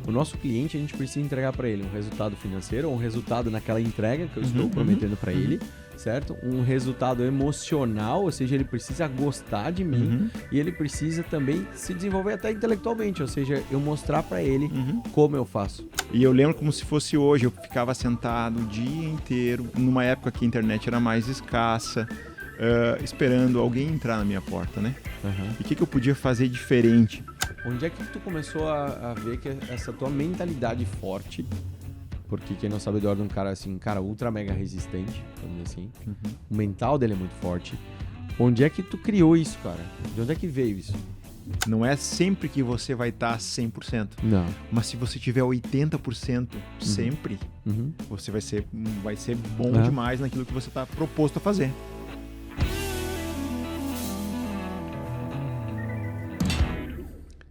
o nosso cliente, a gente precisa entregar para ele um resultado financeiro, um resultado naquela entrega que eu estou prometendo para ele, certo? Um resultado emocional, ou seja, ele precisa gostar de mim e ele precisa também se desenvolver até intelectualmente, ou seja, eu mostrar para ele como eu faço. E eu lembro como se fosse hoje, eu ficava sentado o dia inteiro, numa época que a internet era mais escassa, esperando alguém entrar na minha porta, né? E o que eu podia fazer diferente? Onde é que tu começou a ver que essa tua mentalidade forte, porque quem não sabe, Eduardo é um cara assim, ultra mega resistente, vamos dizer assim, o mental dele é muito forte. Onde é que tu criou isso, cara? De onde é que veio isso? Não é sempre que você vai estar 100%. Não. Mas se você tiver 80% sempre, você vai ser bom demais naquilo que você está proposto a fazer.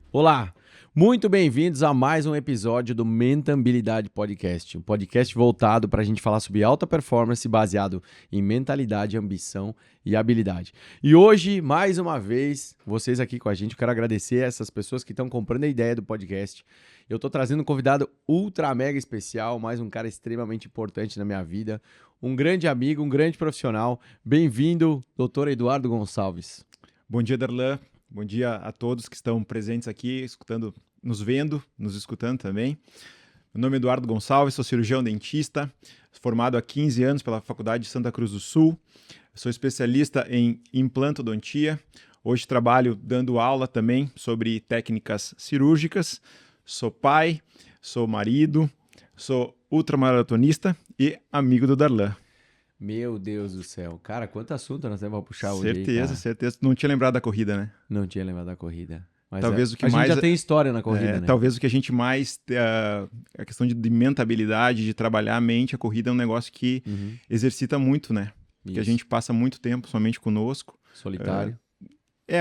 Olá, muito bem-vindos a mais um episódio do Mentabilidade Podcast, um podcast voltado para a gente falar sobre alta performance baseado em mentalidade, ambição e habilidade. E hoje, mais uma vez, vocês aqui com a gente, eu quero agradecer a essas pessoas que estão comprando a ideia do podcast. Eu estou trazendo um convidado ultra mega especial, mais um cara extremamente importante na minha vida, um grande amigo, um grande profissional. Bem-vindo, Dr. Eduardo Gonçalves. Bom dia, Darlan. Bom dia a todos que estão presentes aqui, escutando, nos vendo, nos escutando também. Meu nome é Eduardo Gonçalves, sou cirurgião dentista, formado há 15 anos pela Faculdade de Santa Cruz do Sul. Sou especialista em implantodontia. Hoje trabalho dando aula também sobre técnicas cirúrgicas. Sou pai, sou marido, sou ultramaratonista e amigo do Darlan. Meu Deus do céu. Cara, quanto assunto nós temos pra puxar hoje aí, Certeza, cara. certeza. Não tinha lembrado da corrida, né? Não tinha lembrado da corrida. Mas talvez o que a mais gente já tem história na corrida, né? Talvez o que a gente mais... a questão de mentabilidade, de trabalhar a mente, a corrida é um negócio que exercita muito, né? Porque a gente passa muito tempo somente conosco. Solitário.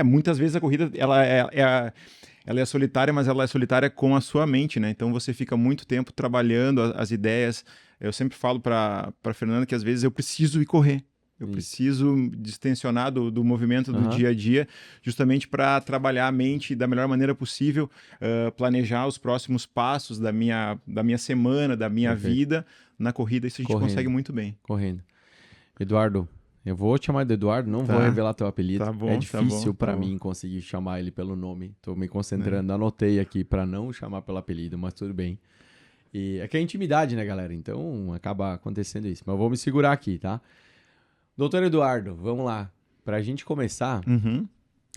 Muitas vezes a corrida ela é solitária, mas ela é solitária com a sua mente, né? Então você fica muito tempo trabalhando as ideias. Eu sempre falo para Fernanda que às vezes eu preciso ir correr. Eu preciso distensionar do movimento do dia a dia, justamente para trabalhar a mente da melhor maneira possível, planejar os próximos passos da minha semana, da minha vida na corrida. Isso a gente consegue muito bem. Correndo. Eduardo, eu vou te chamar de Eduardo, não vou revelar teu apelido. Tá bom, é difícil para bom. mim conseguir chamar ele pelo nome. Tô me concentrando, anotei aqui para não chamar pelo apelido, mas tudo bem. E é que é intimidade, né, galera? Então acaba acontecendo isso. Mas eu vou me segurar aqui, tá? Doutor Eduardo, vamos lá. Pra gente começar,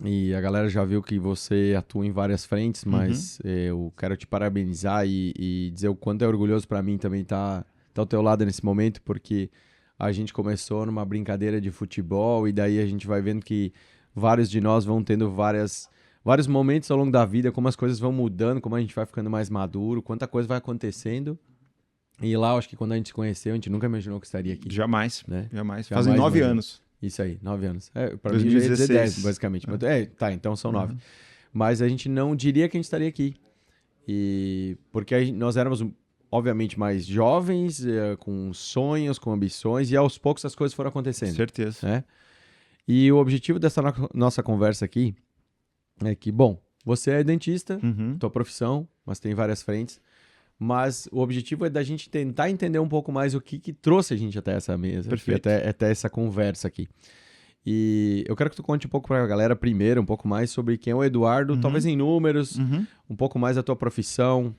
e a galera já viu que você atua em várias frentes, mas eu quero te parabenizar e dizer o quanto é orgulhoso pra mim também tá ao teu lado nesse momento, porque a gente começou numa brincadeira de futebol e daí a gente vai vendo que vários de nós vão tendo vários momentos ao longo da vida, como as coisas vão mudando, como a gente vai ficando mais maduro, quanta coisa vai acontecendo. E lá, acho que quando a gente se conheceu, a gente nunca imaginou que estaria aqui. Jamais, né? Jamais. Fazem 9 anos. Isso aí, 9 anos. Pra 2016. mim já ia dizer 10, basicamente. Mas, tá, então são 9. Mas a gente não diria que a gente estaria aqui. E porque nós éramos, obviamente, mais jovens, com sonhos, com ambições, e aos poucos as coisas foram acontecendo. Certeza. Né? E o objetivo dessa nossa conversa aqui é que, bom, você é dentista, tua profissão, mas tem várias frentes. Mas o objetivo é da gente tentar entender um pouco mais o que trouxe a gente até essa mesa, até essa conversa aqui. E eu quero que tu conte um pouco para a galera primeiro, um pouco mais sobre quem é o Eduardo, talvez em números, um pouco mais da tua profissão,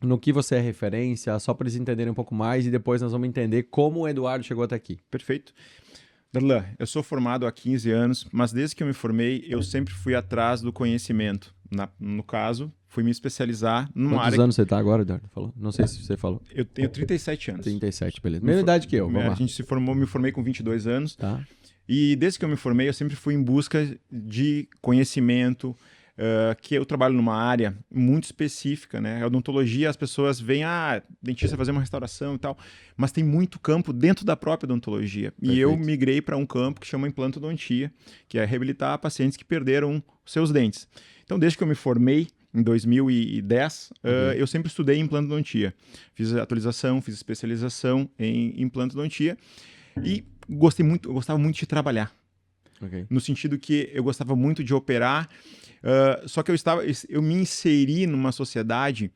no que você é referência, só para eles entenderem um pouco mais e depois nós vamos entender como o Eduardo chegou até aqui. Perfeito. Darlan, eu sou formado há 15 anos, mas desde que eu me formei, eu sempre fui atrás do conhecimento. No caso, fui me especializar numa área... Quantos anos você está agora, Eduardo? Falou? Não sei se você falou. Eu tenho 37 anos. 37, beleza. Mesma idade que eu, vamos lá. A gente me formei com 22 anos. Tá. E desde que eu me formei, eu sempre fui em busca de conhecimento, que eu trabalho numa área muito específica, né? A odontologia, as pessoas veem, dentista fazer uma restauração e tal, mas tem muito campo dentro da própria odontologia. Perfeito. E eu migrei para um campo que chama implantodontia, que é reabilitar pacientes que perderam seus dentes. Então, desde que eu me formei, em 2010, eu sempre estudei implantodontia. Fiz atualização, fiz especialização em implantodontia e eu gostava muito de trabalhar. Okay. No sentido que eu gostava muito de operar, Só que eu me inseri numa sociedade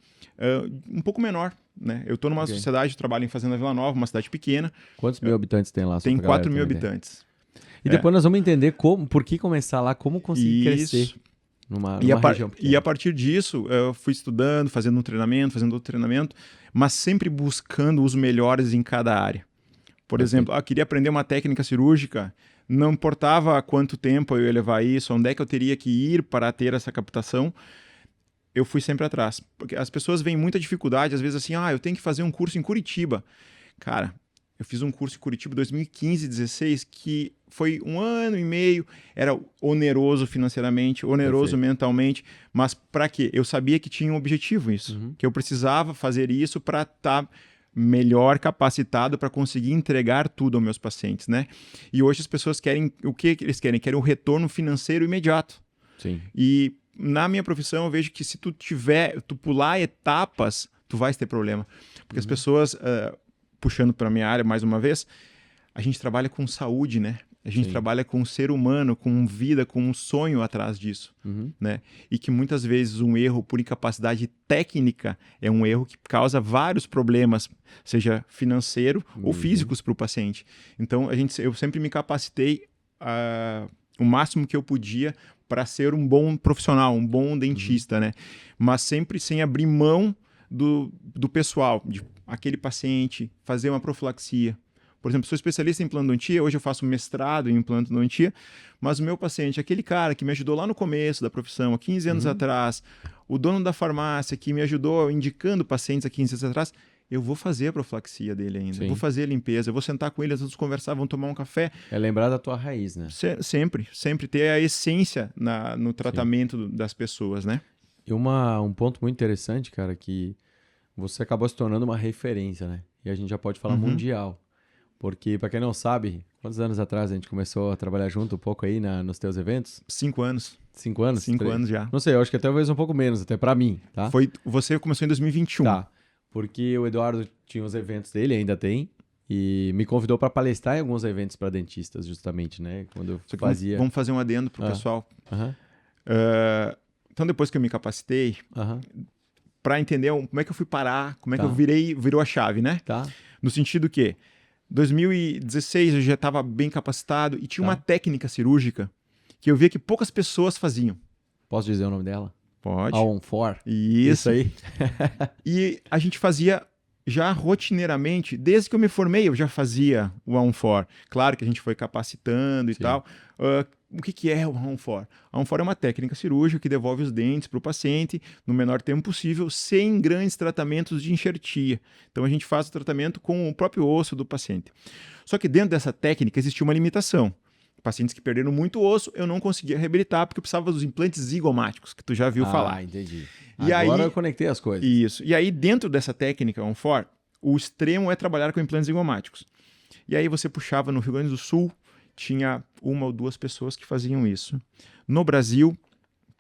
um pouco menor, né? Eu estou numa sociedade, trabalho em Fazenda Vila Nova, uma cidade pequena. Quantos mil habitantes tem lá? Tem 4 mil habitantes. E depois nós vamos entender por que começar lá, como conseguir crescer numa região pequena. E a partir disso, eu fui estudando, fazendo um treinamento, fazendo outro treinamento, mas sempre buscando os melhores em cada área. Por exemplo, eu queria aprender uma técnica cirúrgica, não importava quanto tempo eu ia levar isso, onde é que eu teria que ir para ter essa captação, eu fui sempre atrás. Porque as pessoas veem muita dificuldade, às vezes assim, eu tenho que fazer um curso em Curitiba. Cara, eu fiz um curso em Curitiba em 2015, 2016, que foi 1 ano e meio, era oneroso financeiramente, oneroso mentalmente, mas para quê? Eu sabia que tinha um objetivo isso, que eu precisava fazer isso para estar melhor capacitado para conseguir entregar tudo aos meus pacientes, né? E hoje as pessoas querem, o que eles querem? Querem um retorno financeiro imediato. Sim. E na minha profissão eu vejo que se tu pular etapas, tu vais ter problema. Porque as pessoas, puxando para a minha área mais uma vez, a gente trabalha com saúde, né? A gente trabalha com um ser humano, com vida, com um sonho atrás disso, né? E que muitas vezes um erro por incapacidade técnica é um erro que causa vários problemas, seja financeiro ou físicos para o paciente. Então, eu sempre me capacitei o máximo que eu podia para ser um bom profissional, um bom dentista, né? Mas sempre sem abrir mão do pessoal, de aquele paciente, fazer uma profilaxia. Por exemplo, sou especialista em implantodontia, hoje eu faço mestrado em implantodontia, mas o meu paciente, aquele cara que me ajudou lá no começo da profissão, há 15 anos atrás, o dono da farmácia que me ajudou indicando pacientes há 15 anos atrás, eu vou fazer a profilaxia dele ainda, eu vou fazer a limpeza, eu vou sentar com ele, nós vamos conversar, vamos tomar um café. É lembrar da tua raiz, né? Sempre ter a essência no tratamento das pessoas, né? E um ponto muito interessante, cara, que você acabou se tornando uma referência, né? E a gente já pode falar mundial. Porque, para quem não sabe, quantos anos atrás a gente começou a trabalhar junto um pouco aí nos teus eventos? 5 anos. 5 anos? 5 anos já. Não sei, eu acho que até talvez um pouco menos, até para mim, tá? Você começou em 2021. Tá, porque o Eduardo tinha os eventos dele, ainda tem, e me convidou para palestrar em alguns eventos para dentistas, justamente, né? Quando eu fazia... Vamos fazer um adendo pro pessoal. Então, depois que eu me capacitei, para entender como é que eu fui parar, como é que eu virou a chave, né? Tá. No sentido que 2016 eu já estava bem capacitado e tinha uma técnica cirúrgica que eu via que poucas pessoas faziam. Posso dizer o nome dela? Pode. A On4. Isso aí. E a gente fazia já rotineiramente, desde que eu me formei eu já fazia o On4. Claro que a gente foi capacitando e tal. O que é o On4? A On4 é uma técnica cirúrgica que devolve os dentes para o paciente no menor tempo possível, sem grandes tratamentos de enxertia. Então a gente faz o tratamento com o próprio osso do paciente. Só que dentro dessa técnica existia uma limitação. Pacientes que perderam muito osso, eu não conseguia reabilitar porque eu precisava dos implantes zigomáticos, que tu já viu falar. Ah, entendi. E agora aí, eu conectei as coisas. Isso. E aí, dentro dessa técnica On4, o extremo é trabalhar com implantes zigomáticos. E aí você puxava no Rio Grande do Sul, tinha 1 ou 2 pessoas que faziam isso. No Brasil,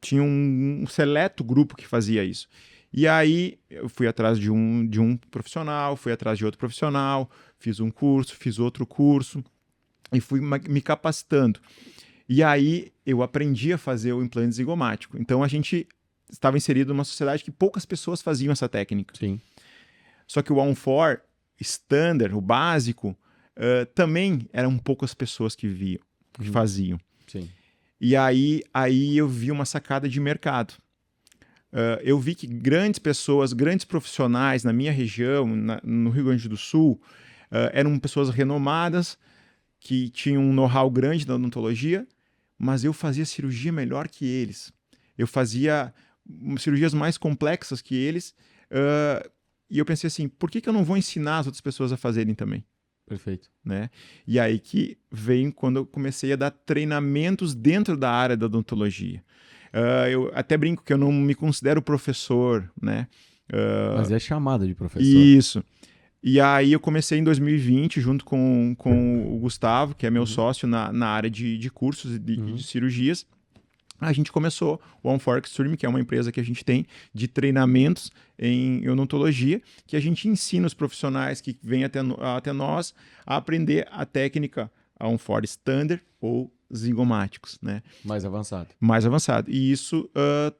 tinha um seleto grupo que fazia isso. E aí eu fui atrás de um profissional, fui atrás de outro profissional, fiz um curso, fiz outro curso e fui me capacitando. E aí eu aprendi a fazer o implante zigomático. Então a gente estava inserido numa sociedade que poucas pessoas faziam essa técnica. Sim. Só que o On4 standard, o básico, também eram poucas pessoas que faziam. Sim. E aí eu vi uma sacada de mercado. Eu vi que grandes pessoas, grandes profissionais na minha região, no Rio Grande do Sul, eram pessoas renomadas, que tinham um know-how grande da odontologia, mas eu fazia cirurgia melhor que eles. Eu fazia cirurgias mais complexas que eles, e eu pensei assim, por que eu não vou ensinar as outras pessoas a fazerem também? Perfeito. Né? E aí que vem quando eu comecei a dar treinamentos dentro da área da odontologia. Eu até brinco que eu não me considero professor, né? Mas é chamado de professor. Isso. E aí eu comecei em 2020, junto com o Gustavo, que é meu sócio na área de cursos e de cirurgias. A gente começou o On4 Extreme, que é uma empresa que a gente tem de treinamentos em odontologia, que a gente ensina os profissionais que vêm até nós a aprender a técnica On4 Standard ou zigomáticos, né? Mais avançado. Mais avançado. E isso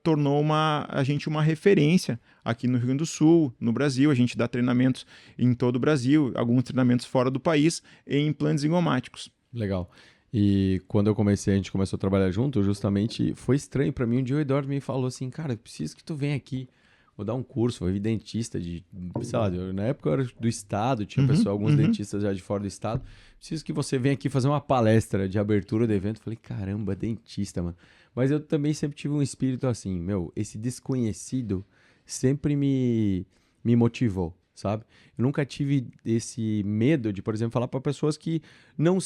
tornou a gente uma referência aqui no Rio Grande do Sul, no Brasil. A gente dá treinamentos em todo o Brasil, alguns treinamentos fora do país, em implantes zigomáticos. Legal. E quando eu comecei, a gente começou a trabalhar junto, justamente foi estranho pra mim. Um dia o Eduardo me falou assim, cara, eu preciso que tu venha aqui. Vou dar um curso, vou vir dentista de, sei lá, na época eu era do estado, tinha alguns dentistas já de fora do estado. Preciso que você venha aqui fazer uma palestra de abertura do evento. Falei, caramba, dentista, mano. Mas eu também sempre tive um espírito assim, esse desconhecido sempre me motivou, sabe? Eu nunca tive esse medo de, por exemplo, falar para pessoas que não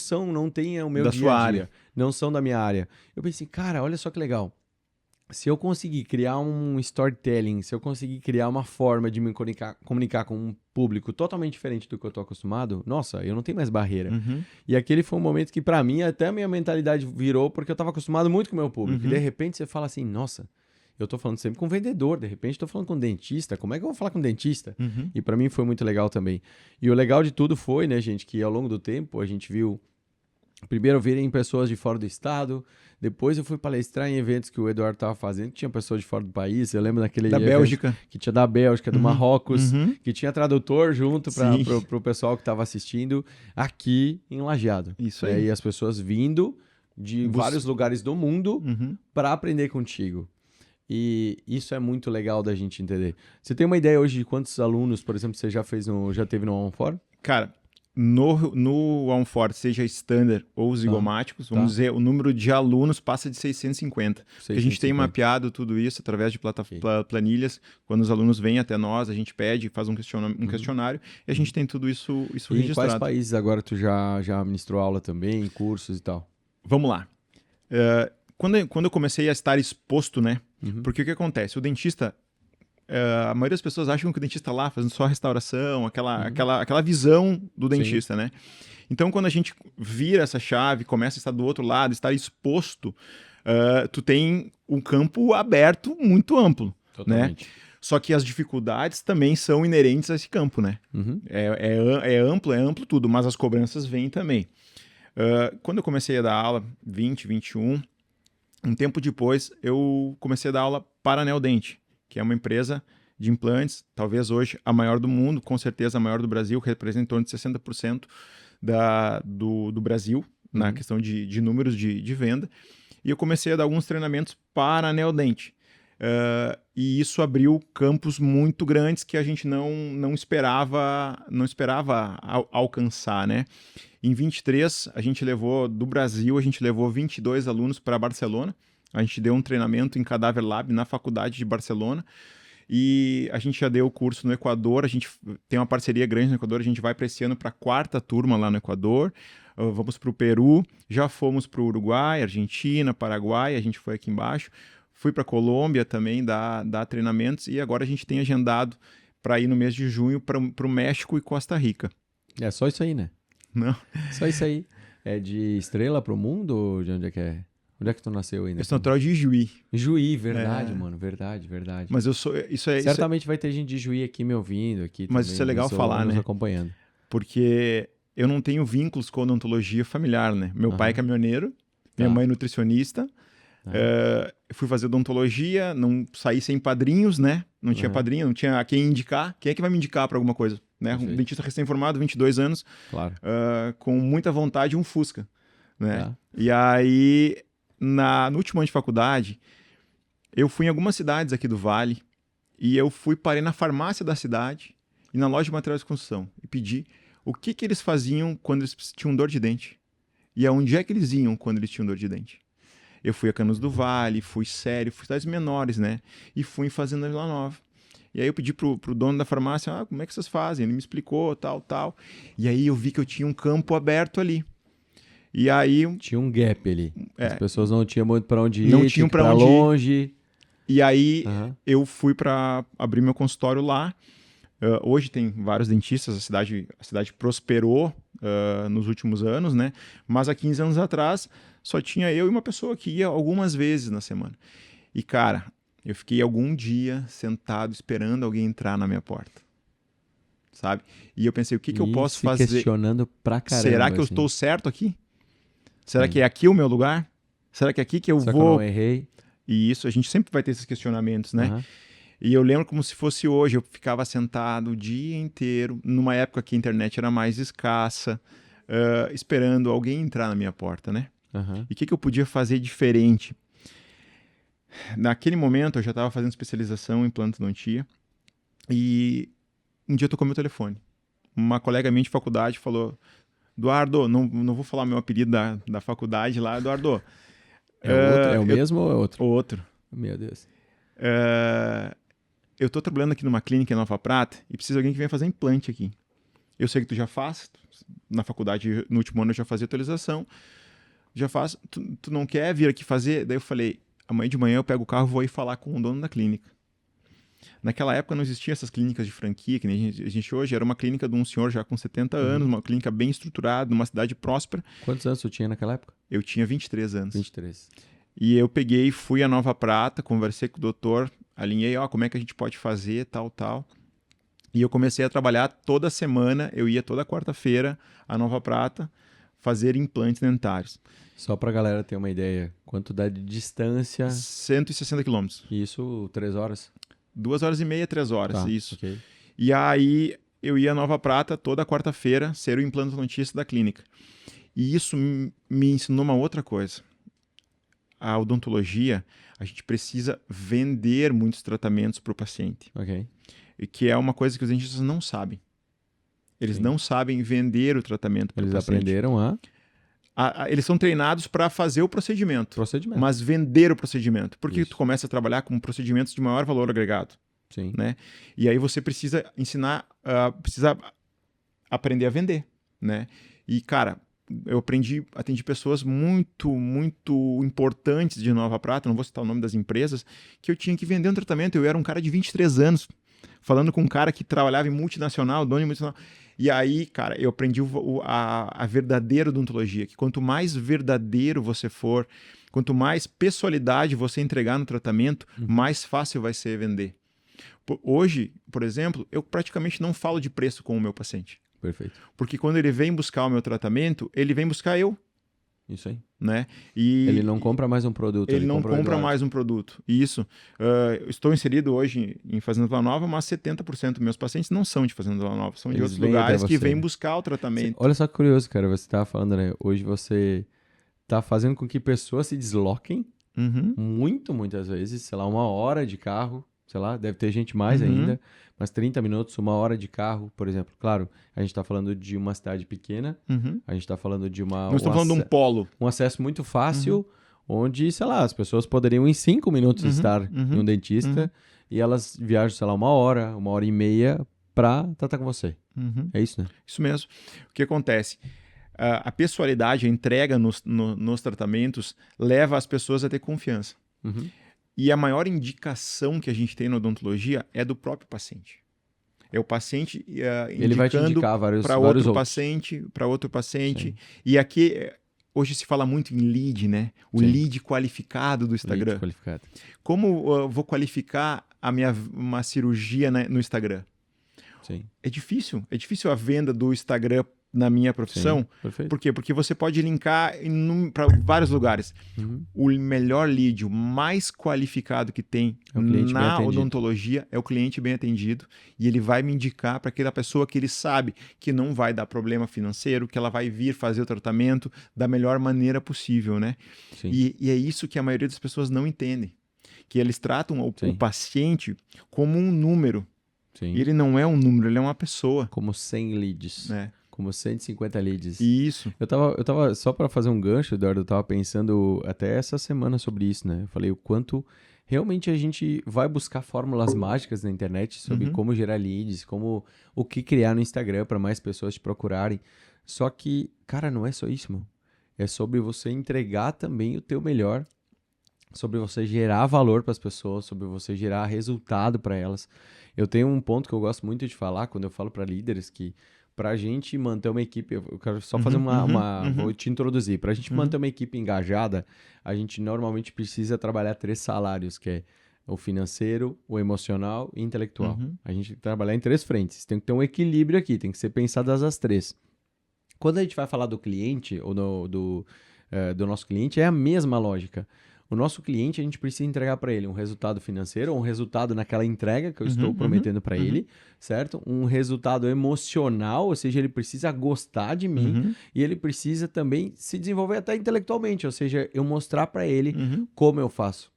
têm o meu da dia sua a dia, área. não são da minha área. Eu pensei, cara, olha só que legal. Se eu conseguir criar um storytelling, se eu conseguir criar uma forma de me comunicar com um público totalmente diferente do que eu tô acostumado, nossa, eu não tenho mais barreira. E aquele foi um momento que, pra mim, até a minha mentalidade virou, porque eu tava acostumado muito com o meu público. E de repente você fala assim, nossa, eu tô falando sempre com vendedor, de repente tô falando com dentista, como é que eu vou falar com dentista? E pra mim foi muito legal também. E o legal de tudo foi, né, gente, que ao longo do tempo a gente viu. Primeiro eu virei em pessoas de fora do estado, depois eu fui palestrar em eventos que o Eduardo estava fazendo, que tinha pessoas de fora do país. Eu lembro daquele Da evento Bélgica. que tinha da Bélgica, do Marrocos, que tinha tradutor junto para o pessoal que estava assistindo aqui em Lajeado. Isso aí. E as pessoas vindo de vários lugares do mundo para aprender contigo. E isso é muito legal da gente entender. Você tem uma ideia hoje de quantos alunos, por exemplo, você já teve no OnFor? Cara, no OnFor, seja standard ou zigomáticos, vamos dizer, o número de alunos passa de 650. Porque a gente tem mapeado tudo isso através de planilhas. Quando os alunos vêm até nós, a gente pede, faz um questionário e a gente tem tudo isso registrado. Em quais países agora tu já ministrou aula também, cursos e tal? Vamos lá. Quando eu comecei a estar exposto, né? Porque o que acontece? O dentista... a maioria das pessoas acham que o dentista lá fazendo só restauração, aquela visão do dentista, né? Então, quando a gente vira essa chave, começa a estar do outro lado, estar exposto, tu tem um campo aberto muito amplo, Totalmente. né? Só que as dificuldades também são inerentes a esse campo, né? É amplo tudo, mas as cobranças vêm também. Quando eu comecei a dar aula, 20, 21, um tempo depois, eu comecei a dar aula para a Neodente, que é uma empresa de implantes, talvez hoje a maior do mundo, com certeza a maior do Brasil, que representa em torno de 60% do Brasil, na questão de números de venda. E eu comecei a dar alguns treinamentos para a Neodente. E isso abriu campos muito grandes que a gente não esperava alcançar, né? Em 23, do Brasil, a gente levou 22 alunos para Barcelona. A gente deu um treinamento em Cadáver Lab na faculdade de Barcelona e a gente já deu o curso no Equador. A gente tem uma parceria grande no Equador. A gente vai para esse ano para a 4ª turma lá no Equador. Vamos para o Peru, já fomos para o Uruguai, Argentina, Paraguai. A gente foi aqui embaixo. Fui para a Colômbia também dar treinamentos e agora a gente tem agendado para ir no mês de junho para o México e Costa Rica. É só isso aí, né? Não. Só isso aí. É de Estrela para o Mundo ou de onde é que é? Onde é que tu nasceu ainda? Eu sou natural de Ijuí. Juí, verdade, mano. Verdade. Mas eu sou... Certamente vai ter gente de Juí aqui me ouvindo. Aqui mas também, isso é legal falar, né? Acompanhando. Porque eu não tenho vínculos com odontologia familiar, né? Meu pai é caminhoneiro, minha mãe é nutricionista. Eu fui fazer odontologia, não saí sem padrinhos, né? Não tinha padrinho, não tinha a quem indicar. Quem é que vai me indicar para alguma coisa? Né? Um dentista recém-formado, 22 anos, claro. Com muita vontade, um Fusca. Né? E aí, no último ano de faculdade, eu fui em algumas cidades aqui do Vale e eu parei na farmácia da cidade e na loja de materiais de construção e pedi o que eles faziam quando eles tinham dor de dente e aonde é que eles iam quando eles tinham dor de dente. Eu fui a Canos do Vale, fui Sério, fui cidades menores, né? E fui em Fazenda Vila Nova. E aí eu pedi pro dono da farmácia, como é que vocês fazem? Ele me explicou, tal. E aí eu vi que eu tinha um campo aberto ali. E aí... Tinha um gap ali. As pessoas não tinham muito para onde ir, não tinham para onde longe. Ir. E aí eu fui para abrir meu consultório lá. Hoje tem vários dentistas, a cidade prosperou nos últimos anos, né? Mas há 15 anos atrás só tinha eu e uma pessoa que ia algumas vezes na semana. E cara, eu fiquei algum dia sentado esperando alguém entrar na minha porta. Sabe? E eu pensei, o que eu posso fazer? Questionando pra caramba. Será que eu estou certo aqui? Será que é aqui o meu lugar? Será que é aqui que eu Será vou... que eu não errei? E isso, a gente sempre vai ter esses questionamentos, né? Aham. E eu lembro como se fosse hoje, eu ficava sentado o dia inteiro, numa época que a internet era mais escassa, esperando alguém entrar na minha porta, né? Aham. E o que eu podia fazer diferente? Naquele momento, eu já estava fazendo especialização em plantodontia e um dia tocou meu telefone. Uma colega minha de faculdade falou: Eduardo, não vou falar meu apelido da faculdade lá, Eduardo. É o mesmo ou é outro? Outro. Meu Deus. Eu tô trabalhando aqui numa clínica em Nova Prata e preciso de alguém que venha fazer implante aqui. Eu sei que tu já faz, na faculdade, no último ano eu já fazia atualização, já faz, tu não quer vir aqui fazer? Daí eu falei, amanhã de manhã eu pego o carro e vou ir falar com o dono da clínica. Naquela época não existiam essas clínicas de franquia, que nem a gente hoje, era uma clínica de um senhor já com 70 anos, uma clínica bem estruturada, numa cidade próspera. Quantos anos tu tinha naquela época? Eu tinha 23 anos. 23. E eu peguei, fui a Nova Prata, conversei com o doutor, alinhei, como é que a gente pode fazer, tal. E eu comecei a trabalhar toda semana, eu ia toda quarta-feira a Nova Prata fazer implantes dentários. Só pra galera ter uma ideia, quanto dá de distância? 160 quilômetros. Isso, 3 horas? 2 horas e meia, 3 horas, Tá, isso. ok. E aí eu ia a Nova Prata toda quarta-feira ser o implantodontista da clínica. E isso me ensinou uma outra coisa. A odontologia, a gente precisa vender muitos tratamentos para o paciente. Ok. E que é uma coisa que os dentistas não sabem. Eles Sim. não sabem vender o tratamento para o Eles paciente. aprenderam Eles são treinados para fazer o procedimento, procedimento. mas vender o procedimento. Porque Isso. tu começa a trabalhar com procedimentos de maior valor agregado. Sim. Né? E aí você precisa ensinar, precisa aprender a vender, né? E, cara, eu atendi pessoas muito, muito importantes de Nova Prata, não vou citar o nome das empresas, que eu tinha que vender um tratamento. Eu era um cara de 23 anos, falando com um cara que trabalhava em multinacional, dono de multinacional. E aí, cara, eu aprendi a verdadeira odontologia, que quanto mais verdadeiro você for, quanto mais pessoalidade você entregar no tratamento, mais fácil vai ser vender. Hoje, por exemplo, eu praticamente não falo de preço com o meu paciente. Perfeito. Porque quando ele vem buscar o meu tratamento, ele vem buscar eu. Isso aí. Né? E ele não compra mais um produto. Ele não compra mais um produto. Isso. Estou inserido hoje em Fazenda Vila Nova, mas 70% dos meus pacientes não são de Fazenda Vila Nova. São de outros lugares que vêm buscar o tratamento. Olha só que curioso, cara. Você estava falando, né? Hoje você está fazendo com que pessoas se desloquem muitas vezes, sei lá, 1 hora de carro, sei lá, deve ter gente mais ainda, mas 30 minutos, 1 hora de carro, por exemplo. Claro, a gente está falando de uma cidade pequena, a gente está falando de uma... Não estou falando de um polo. Um acesso muito fácil, onde, sei lá, as pessoas poderiam em 5 minutos estar em um dentista e elas viajam, sei lá, 1 hora, 1h30 para tratar com você. É isso, né? Isso mesmo. O que acontece? A pessoalidade, a entrega nos tratamentos leva as pessoas a ter confiança. E a maior indicação que a gente tem na odontologia é do próprio paciente. É o paciente ele vai te indicar para outro paciente, para outro paciente. Sim. E aqui, hoje se fala muito em lead, né? O lead qualificado do Instagram. Lead qualificado. Como eu vou qualificar uma cirurgia no Instagram? Sim. É difícil a venda do Instagram na minha profissão. Sim, perfeito. Por quê? Porque você pode linkar para vários lugares. O melhor lead, o mais qualificado que tem na odontologia é o cliente bem atendido, e ele vai me indicar para aquela pessoa que ele sabe que não vai dar problema financeiro, que ela vai vir fazer o tratamento da melhor maneira possível, né? E é isso que a maioria das pessoas não entendem, que eles tratam o paciente como um número. Sim. E ele não é um número, ele é uma pessoa. Como 100 leads. Como 150 leads. Isso. Eu tava só para fazer um gancho, Eduardo, eu tava pensando até essa semana sobre isso, né? Eu falei o quanto realmente a gente vai buscar fórmulas mágicas na internet sobre como gerar leads, o que criar no Instagram para mais pessoas te procurarem. Só que, cara, não é só isso, meu. É sobre você entregar também o teu melhor, sobre você gerar valor para as pessoas, sobre você gerar resultado para elas. Eu tenho um ponto que eu gosto muito de falar quando eu falo para líderes que para a gente manter uma equipe, eu quero só fazer vou te introduzir, para a gente manter uma equipe engajada, a gente normalmente precisa trabalhar 3 salários, que é o financeiro, o emocional e o intelectual. A gente tem que trabalhar em 3 frentes, tem que ter um equilíbrio aqui, tem que ser pensadas as 3. Quando a gente vai falar do cliente ou do nosso cliente é a mesma lógica. O nosso cliente, a gente precisa entregar para ele um resultado financeiro, um resultado naquela entrega que eu estou prometendo para ele, certo? Um resultado emocional, ou seja, ele precisa gostar de mim e ele precisa também se desenvolver até intelectualmente, ou seja, eu mostrar para ele como eu faço,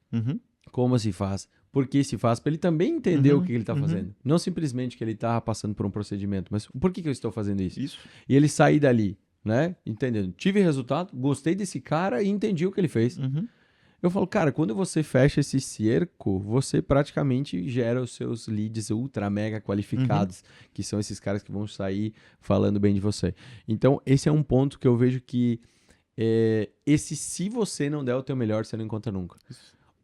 como se faz, por que se faz, para ele também entender o que ele está fazendo. Não simplesmente que ele está passando por um procedimento, mas por que eu estou fazendo isso? E ele sair dali, né? Entendendo. Tive resultado, gostei desse cara e entendi o que ele fez. Eu falo, cara, quando você fecha esse cerco, você praticamente gera os seus leads ultra mega qualificados, que são esses caras que vão sair falando bem de você. Então, esse é um ponto que eu vejo que se você não der o teu melhor, você não encontra nunca.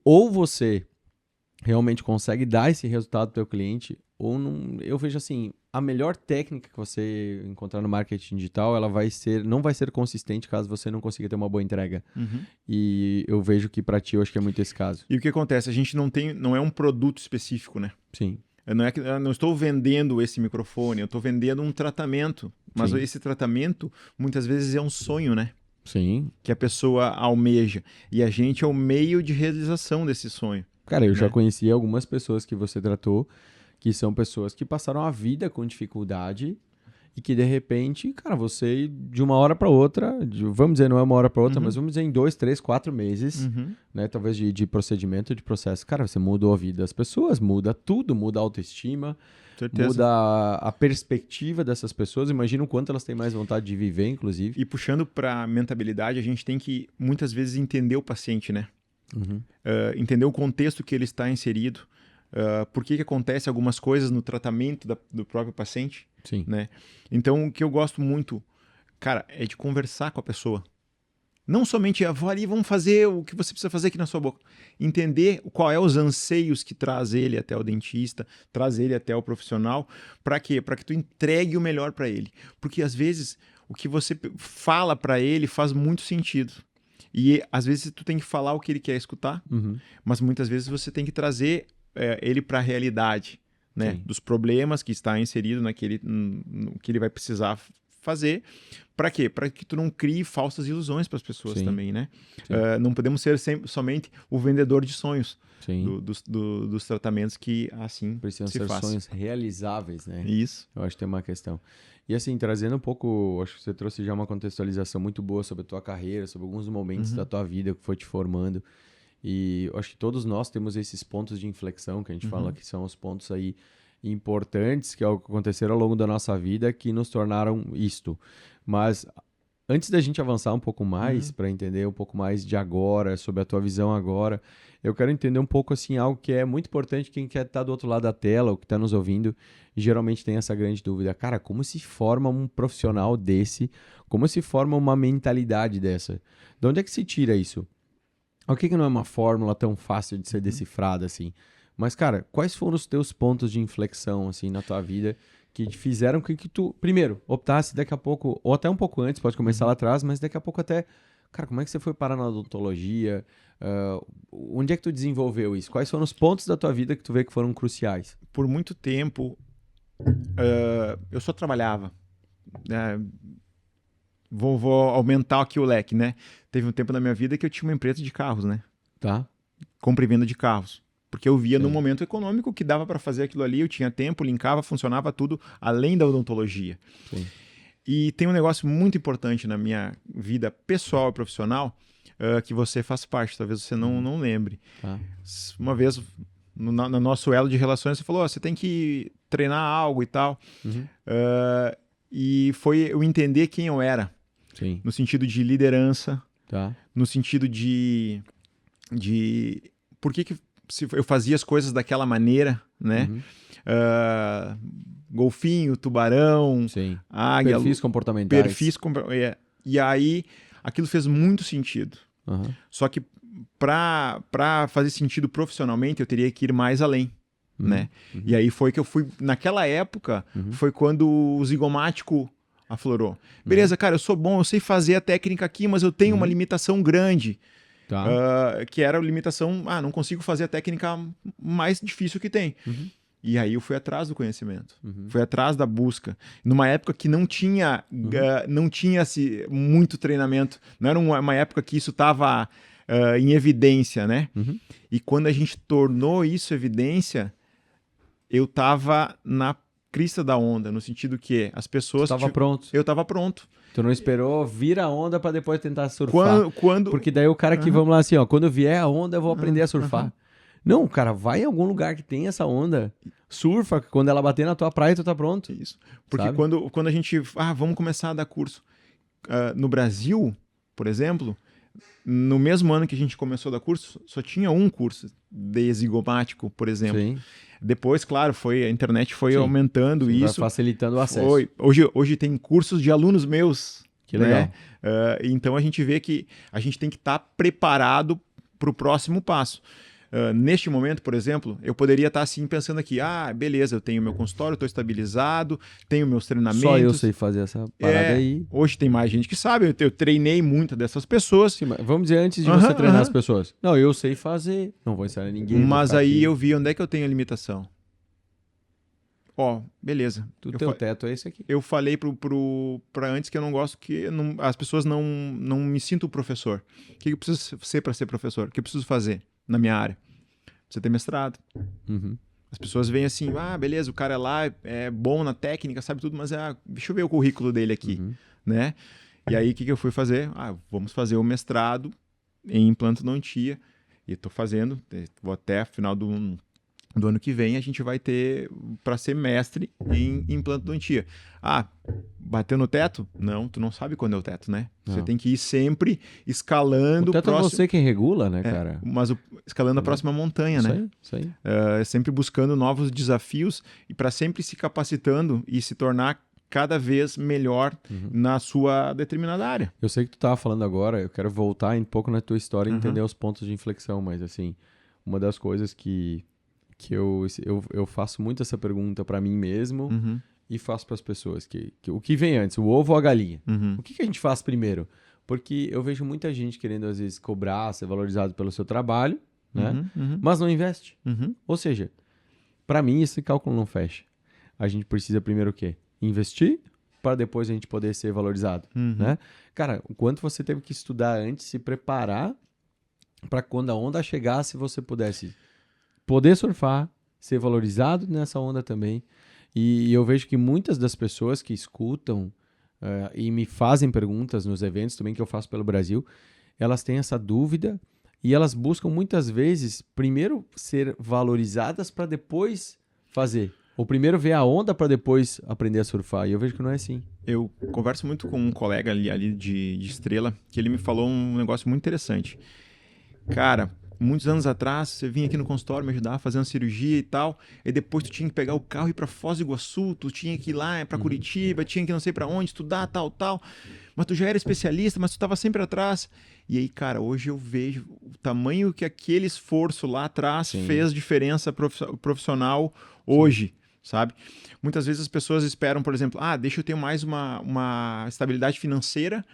Ou você realmente consegue dar esse resultado pro teu cliente, ou não. Eu vejo assim, a melhor técnica que você encontrar no marketing digital, ela não vai ser consistente caso você não consiga ter uma boa entrega. E eu vejo que para ti, eu acho que é muito esse caso. E o que acontece? A gente não é um produto específico, né? Sim. Eu não estou vendendo esse microfone, eu estou vendendo um tratamento. Mas Sim. esse tratamento, muitas vezes, é um sonho, né? Sim. Que a pessoa almeja. E a gente é o meio de realização desse sonho. Cara, eu já conheci algumas pessoas que você tratou, que são pessoas que passaram a vida com dificuldade e que, de repente, cara, você, de uma hora para outra, vamos dizer, não é uma hora para outra, mas vamos dizer em 2, 3, 4 meses, né, talvez de procedimento, de processo, cara, você mudou a vida das pessoas, muda tudo, muda a autoestima, muda a perspectiva dessas pessoas, imagina o quanto elas têm mais vontade de viver, inclusive. E puxando para a mentabilidade, a gente tem que, muitas vezes, entender o paciente, né? Entender o contexto que ele está inserido, por que acontece algumas coisas no tratamento do próprio paciente. Sim. Né? Então, o que eu gosto muito, cara, é de conversar com a pessoa. Não somente, vou ali, vamos fazer o que você precisa fazer aqui na sua boca. Entender qual é os anseios que traz ele até o dentista, traz ele até o profissional. Para quê? Para que tu entregue o melhor para ele. Porque, às vezes, o que você fala para ele faz muito sentido. E às vezes tu tem que falar o que ele quer escutar, mas muitas vezes você tem que trazer ele para a realidade, né? Dos problemas que está inserido no que ele vai precisar fazer. Para quê? Para que tu não crie falsas ilusões para as pessoas também, né? Não podemos ser somente o vendedor de sonhos dos tratamentos que assim precisam se ser faz. sonhos realizáveis, né? Isso. Eu acho que tem uma questão. E assim, trazendo um pouco, acho que você trouxe já uma contextualização muito boa sobre a tua carreira, sobre alguns momentos da tua vida que foi te formando. E eu acho que todos nós temos esses pontos de inflexão que a gente fala que são os pontos aí importantes que aconteceram ao longo da nossa vida que nos tornaram isto. Mas antes da gente avançar um pouco mais para entender um pouco mais de agora, sobre a tua visão agora, eu quero entender um pouco assim algo que é muito importante quem quer estar do outro lado da tela ou que está nos ouvindo geralmente tem essa grande dúvida. Cara, como se forma um profissional desse? Como se forma uma mentalidade dessa? De onde é que se tira isso? O que não é uma fórmula tão fácil de ser decifrada assim? Mas, cara, quais foram os teus pontos de inflexão assim na tua vida que te fizeram com que tu, primeiro, optasse daqui a pouco, ou até um pouco antes, pode começar lá atrás, mas daqui a pouco até, cara, como é que você foi parar na odontologia? Onde é que tu desenvolveu isso? Quais foram os pontos da tua vida que tu vê que foram cruciais? Por muito tempo, eu só trabalhava. Vou aumentar aqui o leque, né? Teve um tempo na minha vida que eu tinha uma empresa de carros, né? Tá. Compra e venda de carros. Porque eu via no momento econômico que dava para fazer aquilo ali, eu tinha tempo, linkava, funcionava tudo, além da odontologia. Sim. E tem um negócio muito importante na minha vida pessoal e profissional que você faz parte, talvez você não lembre. Tá. Uma vez, no nosso elo de relações, você falou, você tem que treinar algo e tal. E foi eu entender quem eu era. Sim. No sentido de liderança, Tá. no sentido de por que eu fazia as coisas daquela maneira, né? Golfinho, tubarão, Sim. águia, Perfis comportamentais. E aí aquilo fez muito sentido. Só que para fazer sentido profissionalmente eu teria que ir mais além, né? E aí foi que eu fui naquela época foi quando o zigomático aflorou. Beleza, cara, eu sou bom, eu sei fazer a técnica aqui, mas eu tenho uma limitação grande. Tá. Que era a limitação, não consigo fazer a técnica mais difícil que tem. E aí eu fui atrás do conhecimento, fui atrás da busca. Numa época que não tinha, não tinha muito treinamento, não era uma época que isso estava em evidência, né? E quando a gente tornou isso evidência, eu estava na crista da onda, no sentido que as pessoas... Tu tava pronto. Eu estava pronto. Tu não esperou vir a onda para depois tentar surfar. Quando... Porque daí o cara que, vamos lá assim, ó, quando vier a onda eu vou aprender a surfar. Não, cara, vai em algum lugar que tem essa onda, surfa, quando ela bater na tua praia tu tá pronto. Isso. Porque quando a gente... vamos começar a dar curso. No Brasil, por exemplo, no mesmo ano que a gente começou a dar curso, só tinha um curso de zigomático, por exemplo. Sim. Depois, claro, a internet foi aumentando isso. Vai facilitando o acesso. Hoje tem cursos de alunos meus. Que legal. Né? Então a gente vê que a gente tem que estar preparado para o próximo passo. Neste momento, por exemplo, eu poderia estar assim pensando aqui, beleza, eu tenho meu consultório, estou estabilizado, tenho meus treinamentos. Só eu sei fazer essa parada aí. Hoje tem mais gente que sabe, eu treinei muitas dessas pessoas. Sim, vamos dizer, antes de você treinar as pessoas. Não, eu sei fazer, não vou ensinar ninguém. Mas aí eu vi onde é que eu tenho a limitação. Beleza. O teu teto é esse aqui. Eu falei para antes que eu não gosto que as pessoas não me sintam professor. O que eu preciso ser para ser professor? O que eu preciso fazer na minha área? Você ter mestrado. As pessoas veem assim, beleza, o cara é lá, é bom na técnica, sabe tudo, mas deixa eu ver o currículo dele aqui, né? E aí, o que eu fui fazer? Vamos fazer o mestrado em implantodontia. E estou fazendo, vou até final do ano que vem, a gente vai ter para ser mestre em implantodontia. Bateu no teto? Não, tu não sabe quando é o teto, né? Não. Você tem que ir sempre escalando. O teto é você quem regula, né, cara? Mas escalando a próxima montanha, né? Isso aí. Sempre buscando novos desafios e para sempre se capacitando e se tornar cada vez melhor na sua determinada área. Eu sei que tu estava falando agora, eu quero voltar um pouco na tua história e entender os pontos de inflexão, mas assim, uma das coisas que eu faço muito essa pergunta para mim mesmo e faço para as pessoas, que o que vem antes, o ovo ou a galinha? O que a gente faz primeiro? Porque eu vejo muita gente querendo às vezes cobrar, ser valorizado pelo seu trabalho, né? Mas não investe. Ou seja, para mim esse cálculo não fecha. A gente precisa primeiro o quê? Investir para depois a gente poder ser valorizado, né? Cara, o quanto você teve que estudar antes, se preparar para quando a onda chegasse você pudesse poder surfar, ser valorizado nessa onda também. E eu vejo que muitas das pessoas que escutam e me fazem perguntas nos eventos também que eu faço pelo Brasil, elas têm essa dúvida e elas buscam muitas vezes primeiro ser valorizadas para depois fazer. Ou primeiro ver a onda para depois aprender a surfar. E eu vejo que não é assim. Eu converso muito com um colega ali de Estrela, que ele me falou um negócio muito interessante. Cara, muitos anos atrás, você vinha aqui no consultório me ajudar fazendo cirurgia e tal, e depois tu tinha que pegar o carro e ir pra Foz do Iguaçu, tu tinha que ir lá pra Curitiba, tinha que não sei pra onde, estudar, tal, mas tu já era especialista, mas tu tava sempre atrás. E aí, cara, hoje eu vejo o tamanho que aquele esforço lá atrás fez diferença profissional hoje, sabe? Muitas vezes as pessoas esperam, por exemplo, deixa eu ter mais uma estabilidade financeira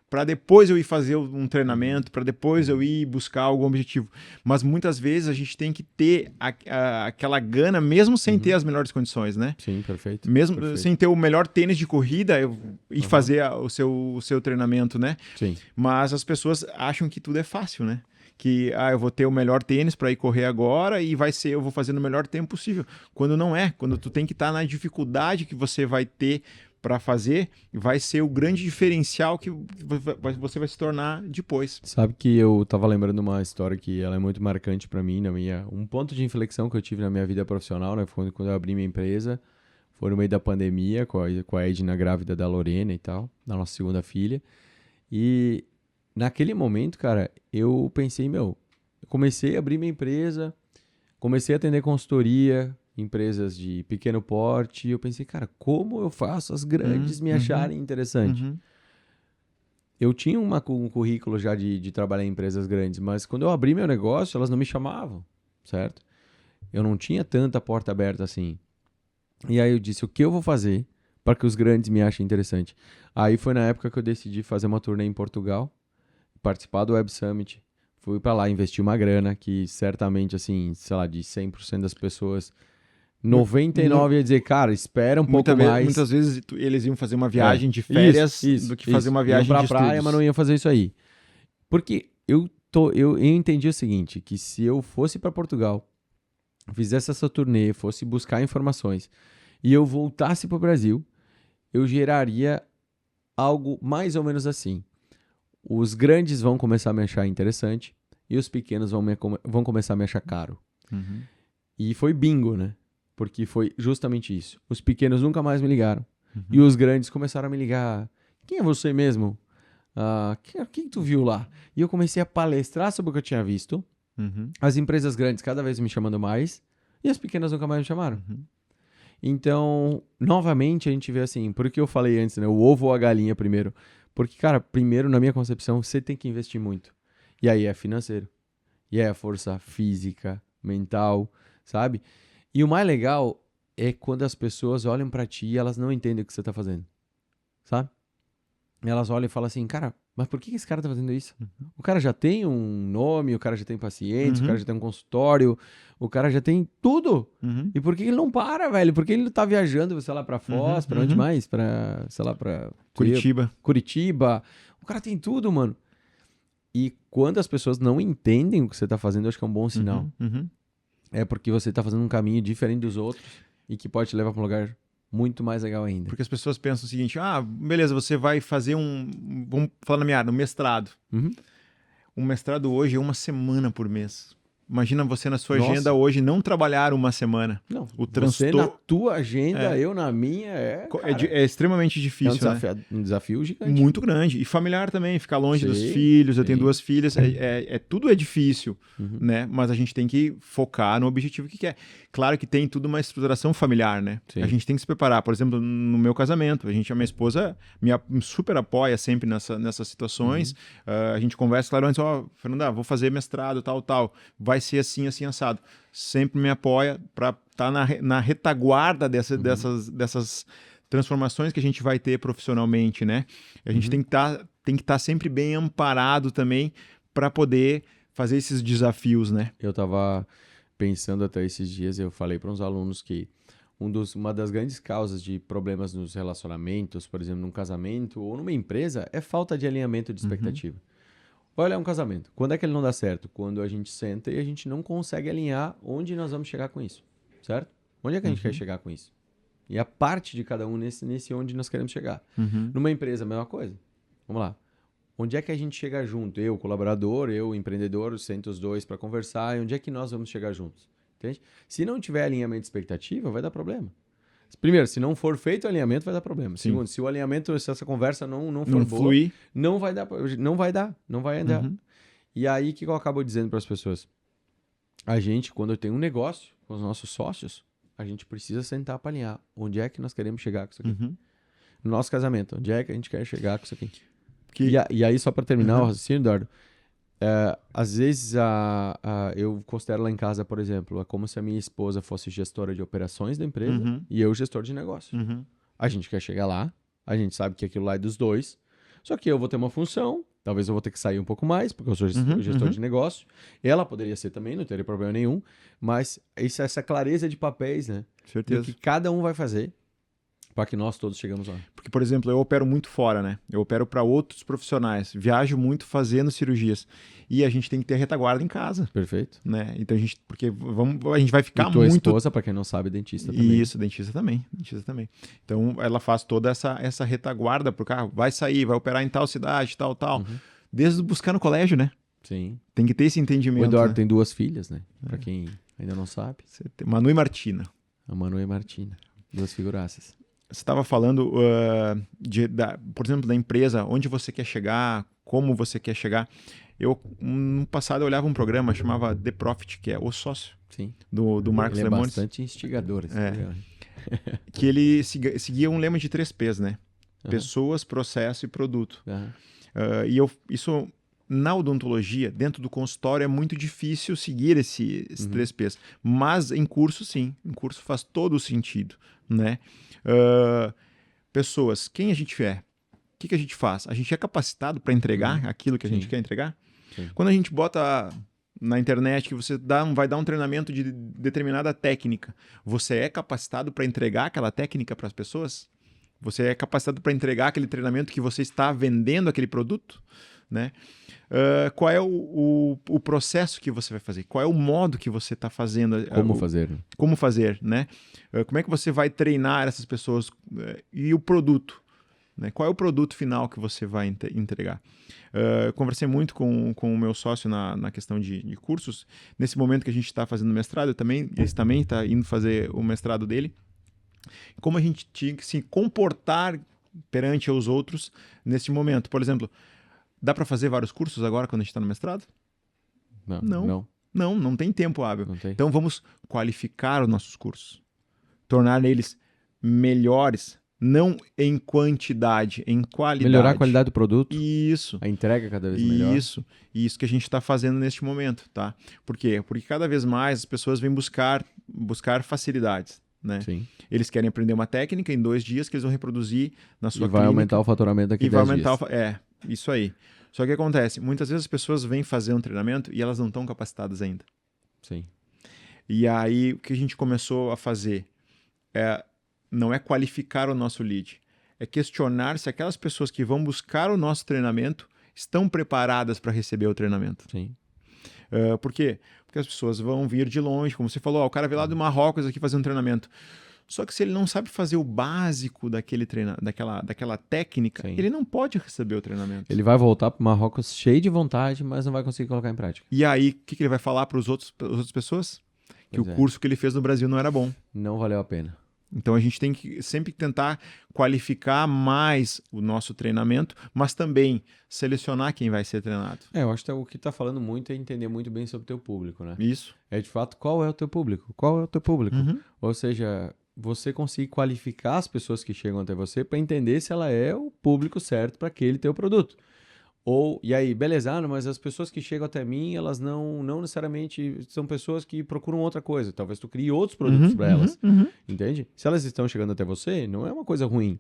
para depois eu ir fazer um treinamento, para depois eu ir buscar algum objetivo. Mas muitas vezes a gente tem que ter aquela gana, mesmo sem ter as melhores condições, né? Sim, perfeito. Mesmo sem ter o melhor tênis de corrida e fazer o seu treinamento, né? Sim. Mas as pessoas acham que tudo é fácil, né? Que eu vou ter o melhor tênis para ir correr agora e eu vou fazer no melhor tempo possível. Quando não é, quando tu tem que estar na dificuldade que você vai ter para fazer, vai ser o grande diferencial que você vai se tornar depois. Sabe que eu tava lembrando uma história que ela é muito marcante para mim, um ponto de inflexão que eu tive na minha vida profissional, né? Foi quando eu abri minha empresa, foi no meio da pandemia, com a Edna grávida da Lorena e tal, da nossa segunda filha. E naquele momento, cara, eu pensei, eu comecei a abrir minha empresa, comecei a atender consultoria, empresas de pequeno porte, e eu pensei, cara, como eu faço as grandes me acharem interessante? Eu tinha um currículo já de trabalhar em empresas grandes, mas quando eu abri meu negócio, elas não me chamavam, certo? Eu não tinha tanta porta aberta assim. E aí eu disse, o que eu vou fazer para que os grandes me achem interessante? Aí foi na época que eu decidi fazer uma turnê em Portugal, participar do Web Summit. Fui para lá, investi uma grana que certamente, assim, sei lá, de 100% das pessoas 99 ia dizer, cara, espera um pouco mais. Muitas vezes eles iam fazer uma viagem de férias do que fazer uma viagem iam pra de praia, estudos. mas não iam fazer isso aí. Porque eu entendi o seguinte, que se eu fosse para Portugal, fizesse essa turnê, fosse buscar informações e eu voltasse para o Brasil, eu geraria algo mais ou menos assim. Os grandes vão começar a me achar interessante e os pequenos vão começar a me achar caro. Uhum. E foi bingo, né? Porque foi justamente isso. Os pequenos nunca mais me ligaram. Uhum. E os grandes começaram a me ligar. Quem é você mesmo? Quem tu viu lá? E eu comecei a palestrar sobre o que eu tinha visto. Uhum. As empresas grandes cada vez me chamando mais. E as pequenas nunca mais me chamaram. Uhum. Então, novamente, a gente vê assim, por que eu falei antes, né? O ovo ou a galinha primeiro? Porque, cara, primeiro, na minha concepção, você tem que investir muito. E aí é financeiro. E é força física, mental, sabe? E o mais legal é quando as pessoas olham pra ti e elas não entendem o que você tá fazendo. Sabe? Elas olham e falam assim, cara, mas por que esse cara tá fazendo isso? Uhum. O cara já tem um nome, o cara já tem pacientes, Uhum. o cara já tem um consultório, o cara já tem tudo. Uhum. E por que ele não para, velho? Por que ele não tá viajando, sei lá, pra Foz, pra onde mais? Pra, sei lá, pra Curitiba. O cara tem tudo, mano. E quando as pessoas não entendem o que você tá fazendo, eu acho que é um bom sinal. Uhum. É porque você tá fazendo um caminho diferente dos outros e que pode te levar pra um lugar muito mais legal ainda. Porque as pessoas pensam o seguinte, beleza, você vai fazer vamos falar na minha área, um mestrado. Uhum. Um mestrado hoje é 1 semana por mês. Imagina você na sua Nossa. agenda hoje não trabalhar 1 semana. Não, O você na tua agenda, eu na minha, cara, é extremamente é um difícil, né? desafio gigante. Muito grande. E familiar também, ficar longe dos Sim, filhos. Eu sim. tenho 2 filhas. Tudo é difícil, Uhum. né? Mas a gente tem que focar no objetivo que quer. Claro que tem tudo uma estruturação familiar, né? Sim. A gente tem que se preparar. Por exemplo, no meu casamento, a minha esposa me super apoia sempre nessas situações. A gente conversa, claro, antes, Fernanda, vou fazer mestrado, tal. Vai ser assim, assim, assado. Sempre me apoia para estar na retaguarda dessas transformações que a gente vai ter profissionalmente, né? A gente tem que estar sempre bem amparado também para poder fazer esses desafios, né? Eu tava pensando até esses dias, eu falei para uns alunos que uma das grandes causas de problemas nos relacionamentos, por exemplo, num casamento ou numa empresa, é falta de alinhamento de expectativa. Vai olhar um casamento. Quando é que ele não dá certo? Quando a gente senta e a gente não consegue alinhar onde nós vamos chegar com isso, certo? Onde é que a gente quer chegar com isso? E a parte de cada um nesse onde nós queremos chegar. Numa empresa, a mesma coisa. Vamos lá. Onde é que a gente chega junto? Eu, colaborador, eu, empreendedor, sento os dois para conversar. E onde é que nós vamos chegar juntos? Entende? Se não tiver alinhamento de expectativa, vai dar problema. Primeiro, se não for feito o alinhamento, vai dar problema. Sim. Segundo, se o alinhamento, se essa conversa não for Não boa, fluir. não vai andar. E aí, o que eu acabo dizendo para as pessoas? A gente, quando tem um negócio com os nossos sócios, a gente precisa sentar para alinhar. Onde é que nós queremos chegar com isso aqui? No nosso casamento, onde é que a gente quer chegar com isso aqui? E aí, só para terminar o raciocínio, Eduardo, às vezes eu considero lá em casa, por exemplo, é como se a minha esposa fosse gestora de operações da empresa e eu gestor de negócio. A gente quer chegar lá, a gente sabe que aquilo lá é dos dois, só que eu vou ter uma função, talvez eu vou ter que sair um pouco mais, porque eu sou gestor de negócio. Ela poderia ser também, não teria problema nenhum, mas essa clareza de papéis, né? Certeza. Do que cada um vai fazer para que nós todos chegamos lá. Porque, por exemplo, eu opero muito fora, né? Eu opero para outros profissionais, viajo muito fazendo cirurgias. E a gente tem que ter retaguarda em casa. Perfeito. Né? Então a gente vai ficar e tua muito... esposa, para quem não sabe, dentista também. Isso, dentista também. Então ela faz toda essa retaguarda pro carro. Vai sair, vai operar em tal cidade, tal. Desde buscar no colégio, né? Sim. Tem que ter esse entendimento. O Eduardo tem 2 filhas, né? Para quem ainda não sabe. Manu e Martina. A Manu e Martina. 2 figuraças. Você estava falando, por exemplo, da empresa, onde você quer chegar, como você quer chegar. Eu, no passado, eu olhava um programa chamava The Profit, que é O Sócio, Sim. do Marcos Ele é Lemonis. bastante instigador esse programa. Que ele seguia um lema de 3 P's, né? Pessoas, processo e produto. Isso, na odontologia, dentro do consultório, é muito difícil seguir esses 3 P's. Mas em curso, sim. Em curso faz todo o sentido, né? Pessoas, quem a gente é? O que a gente faz? A gente é capacitado para entregar aquilo que a gente quer entregar? Sim. Quando a gente bota na internet que você vai dar um treinamento de determinada técnica, você é capacitado para entregar aquela técnica para as pessoas? Você é capacitado para entregar aquele treinamento que você está vendendo aquele produto? Né? Qual é o processo que você vai fazer? Qual é o modo que você está fazendo? Como fazer? Como fazer, né? Como é que você vai treinar essas pessoas? E o produto? Né? Qual é o produto final que você vai entregar? Conversei muito com o meu sócio na questão de cursos. Nesse momento que a gente está fazendo mestrado, ele também está indo fazer o mestrado dele. Como a gente tinha que se comportar perante os outros nesse momento. Por exemplo, dá para fazer vários cursos agora quando a gente está no mestrado? Não tem tempo hábil. Não tem. Então vamos qualificar os nossos cursos. Tornar eles melhores, não em quantidade, em qualidade. Melhorar a qualidade do produto. Isso. A entrega cada vez melhor. Isso que a gente está fazendo neste momento, tá? Por quê? Porque cada vez mais as pessoas vêm buscar facilidades, né? Sim. Eles querem aprender uma técnica em 2 dias que eles vão reproduzir na sua clínica. E vai aumentar o faturamento daqui a 10 dias. Isso aí. Só que o que acontece? Muitas vezes as pessoas vêm fazer um treinamento e elas não estão capacitadas ainda. Sim. E aí o que a gente começou a fazer não é qualificar o nosso lead, é questionar se aquelas pessoas que vão buscar o nosso treinamento estão preparadas para receber o treinamento. Sim. Por quê? Porque as pessoas vão vir de longe, como você falou, o cara veio lá do Marrocos aqui fazer um treinamento. Só que se ele não sabe fazer o básico daquela técnica, Sim. ele não pode receber o treinamento. Ele vai voltar para o Marrocos cheio de vontade, mas não vai conseguir colocar em prática. E aí, o que ele vai falar para as outras pessoas? Que o curso que ele fez no Brasil não era bom. Não valeu a pena. Então a gente tem que sempre tentar qualificar mais o nosso treinamento, mas também selecionar quem vai ser treinado. Eu acho que o que está falando muito é entender muito bem sobre o teu público, né? Isso. É de fato qual é o teu público. Qual é o teu público? Uhum. Ou seja, você conseguir qualificar as pessoas que chegam até você para entender se ela é o público certo para aquele teu produto. E aí, beleza, mas as pessoas que chegam até mim, elas não necessariamente são pessoas que procuram outra coisa. Talvez tu crie outros produtos para elas, entende? Se elas estão chegando até você, não é uma coisa ruim,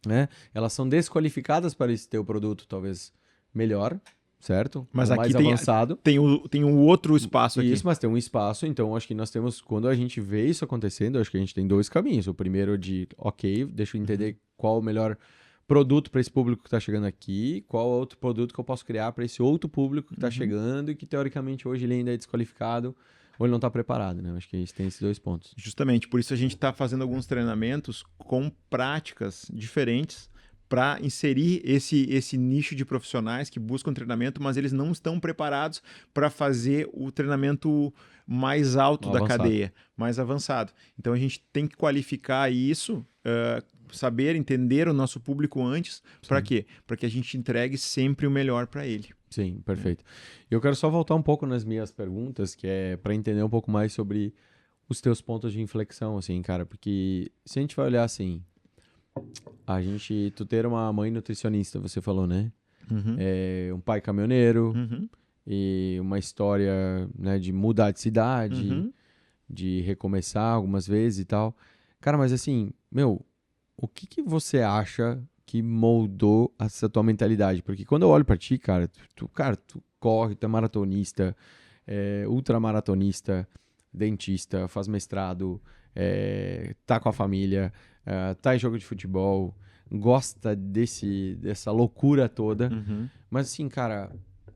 né? Elas são desqualificadas para esse teu produto, talvez melhor, certo? Mas mais aqui avançado. Tem um outro espaço aqui. Isso, mas tem um espaço, então acho que nós temos, quando a gente vê isso acontecendo, acho que a gente tem 2 caminhos. O primeiro deixa eu entender qual o melhor produto para esse público que está chegando aqui, qual outro produto que eu posso criar para esse outro público que está chegando e que teoricamente hoje ele ainda é desqualificado ou ele não está preparado, né? Acho que a gente tem esses 2 pontos. Justamente, por isso a gente está fazendo alguns treinamentos com práticas diferentes para inserir esse nicho de profissionais que buscam treinamento, mas eles não estão preparados para fazer o treinamento mais alto da cadeia, mais avançado. Então a gente tem que qualificar isso, saber entender o nosso público antes, para quê? Para que a gente entregue sempre o melhor para ele. Sim, perfeito. Eu quero só voltar um pouco nas minhas perguntas, que é para entender um pouco mais sobre os teus pontos de inflexão, assim, cara, porque se a gente vai olhar assim, tu ter uma mãe nutricionista, você falou, né? Um pai caminhoneiro e uma história, né, de mudar de cidade, de recomeçar algumas vezes e tal. Cara, mas assim, o que você acha que moldou essa tua mentalidade? Porque quando eu olho pra ti, cara, tu corre, tu é maratonista, ultramaratonista, dentista, faz mestrado, tá com a família, tá em jogo de futebol, gosta dessa loucura toda. Mas assim, cara,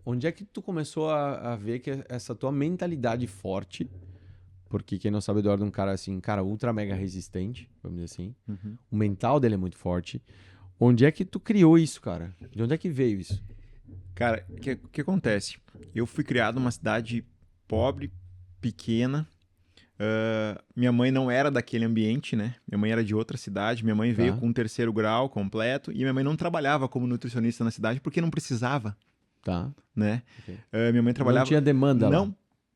onde é que tu começou a ver que essa tua mentalidade forte... Porque quem não sabe, o Eduardo é um cara assim, ultra mega resistente, vamos dizer assim. O mental dele é muito forte. Onde é que tu criou isso, cara? De onde é que veio isso? Cara, o que acontece? Eu fui criado numa cidade pobre, pequena. Minha mãe não era daquele ambiente, né? Minha mãe era de outra cidade. Minha mãe veio com um 3º grau completo. E minha mãe não trabalhava como nutricionista na cidade porque não precisava. Tá. Né? Okay. Minha mãe trabalhava... Não tinha demanda lá.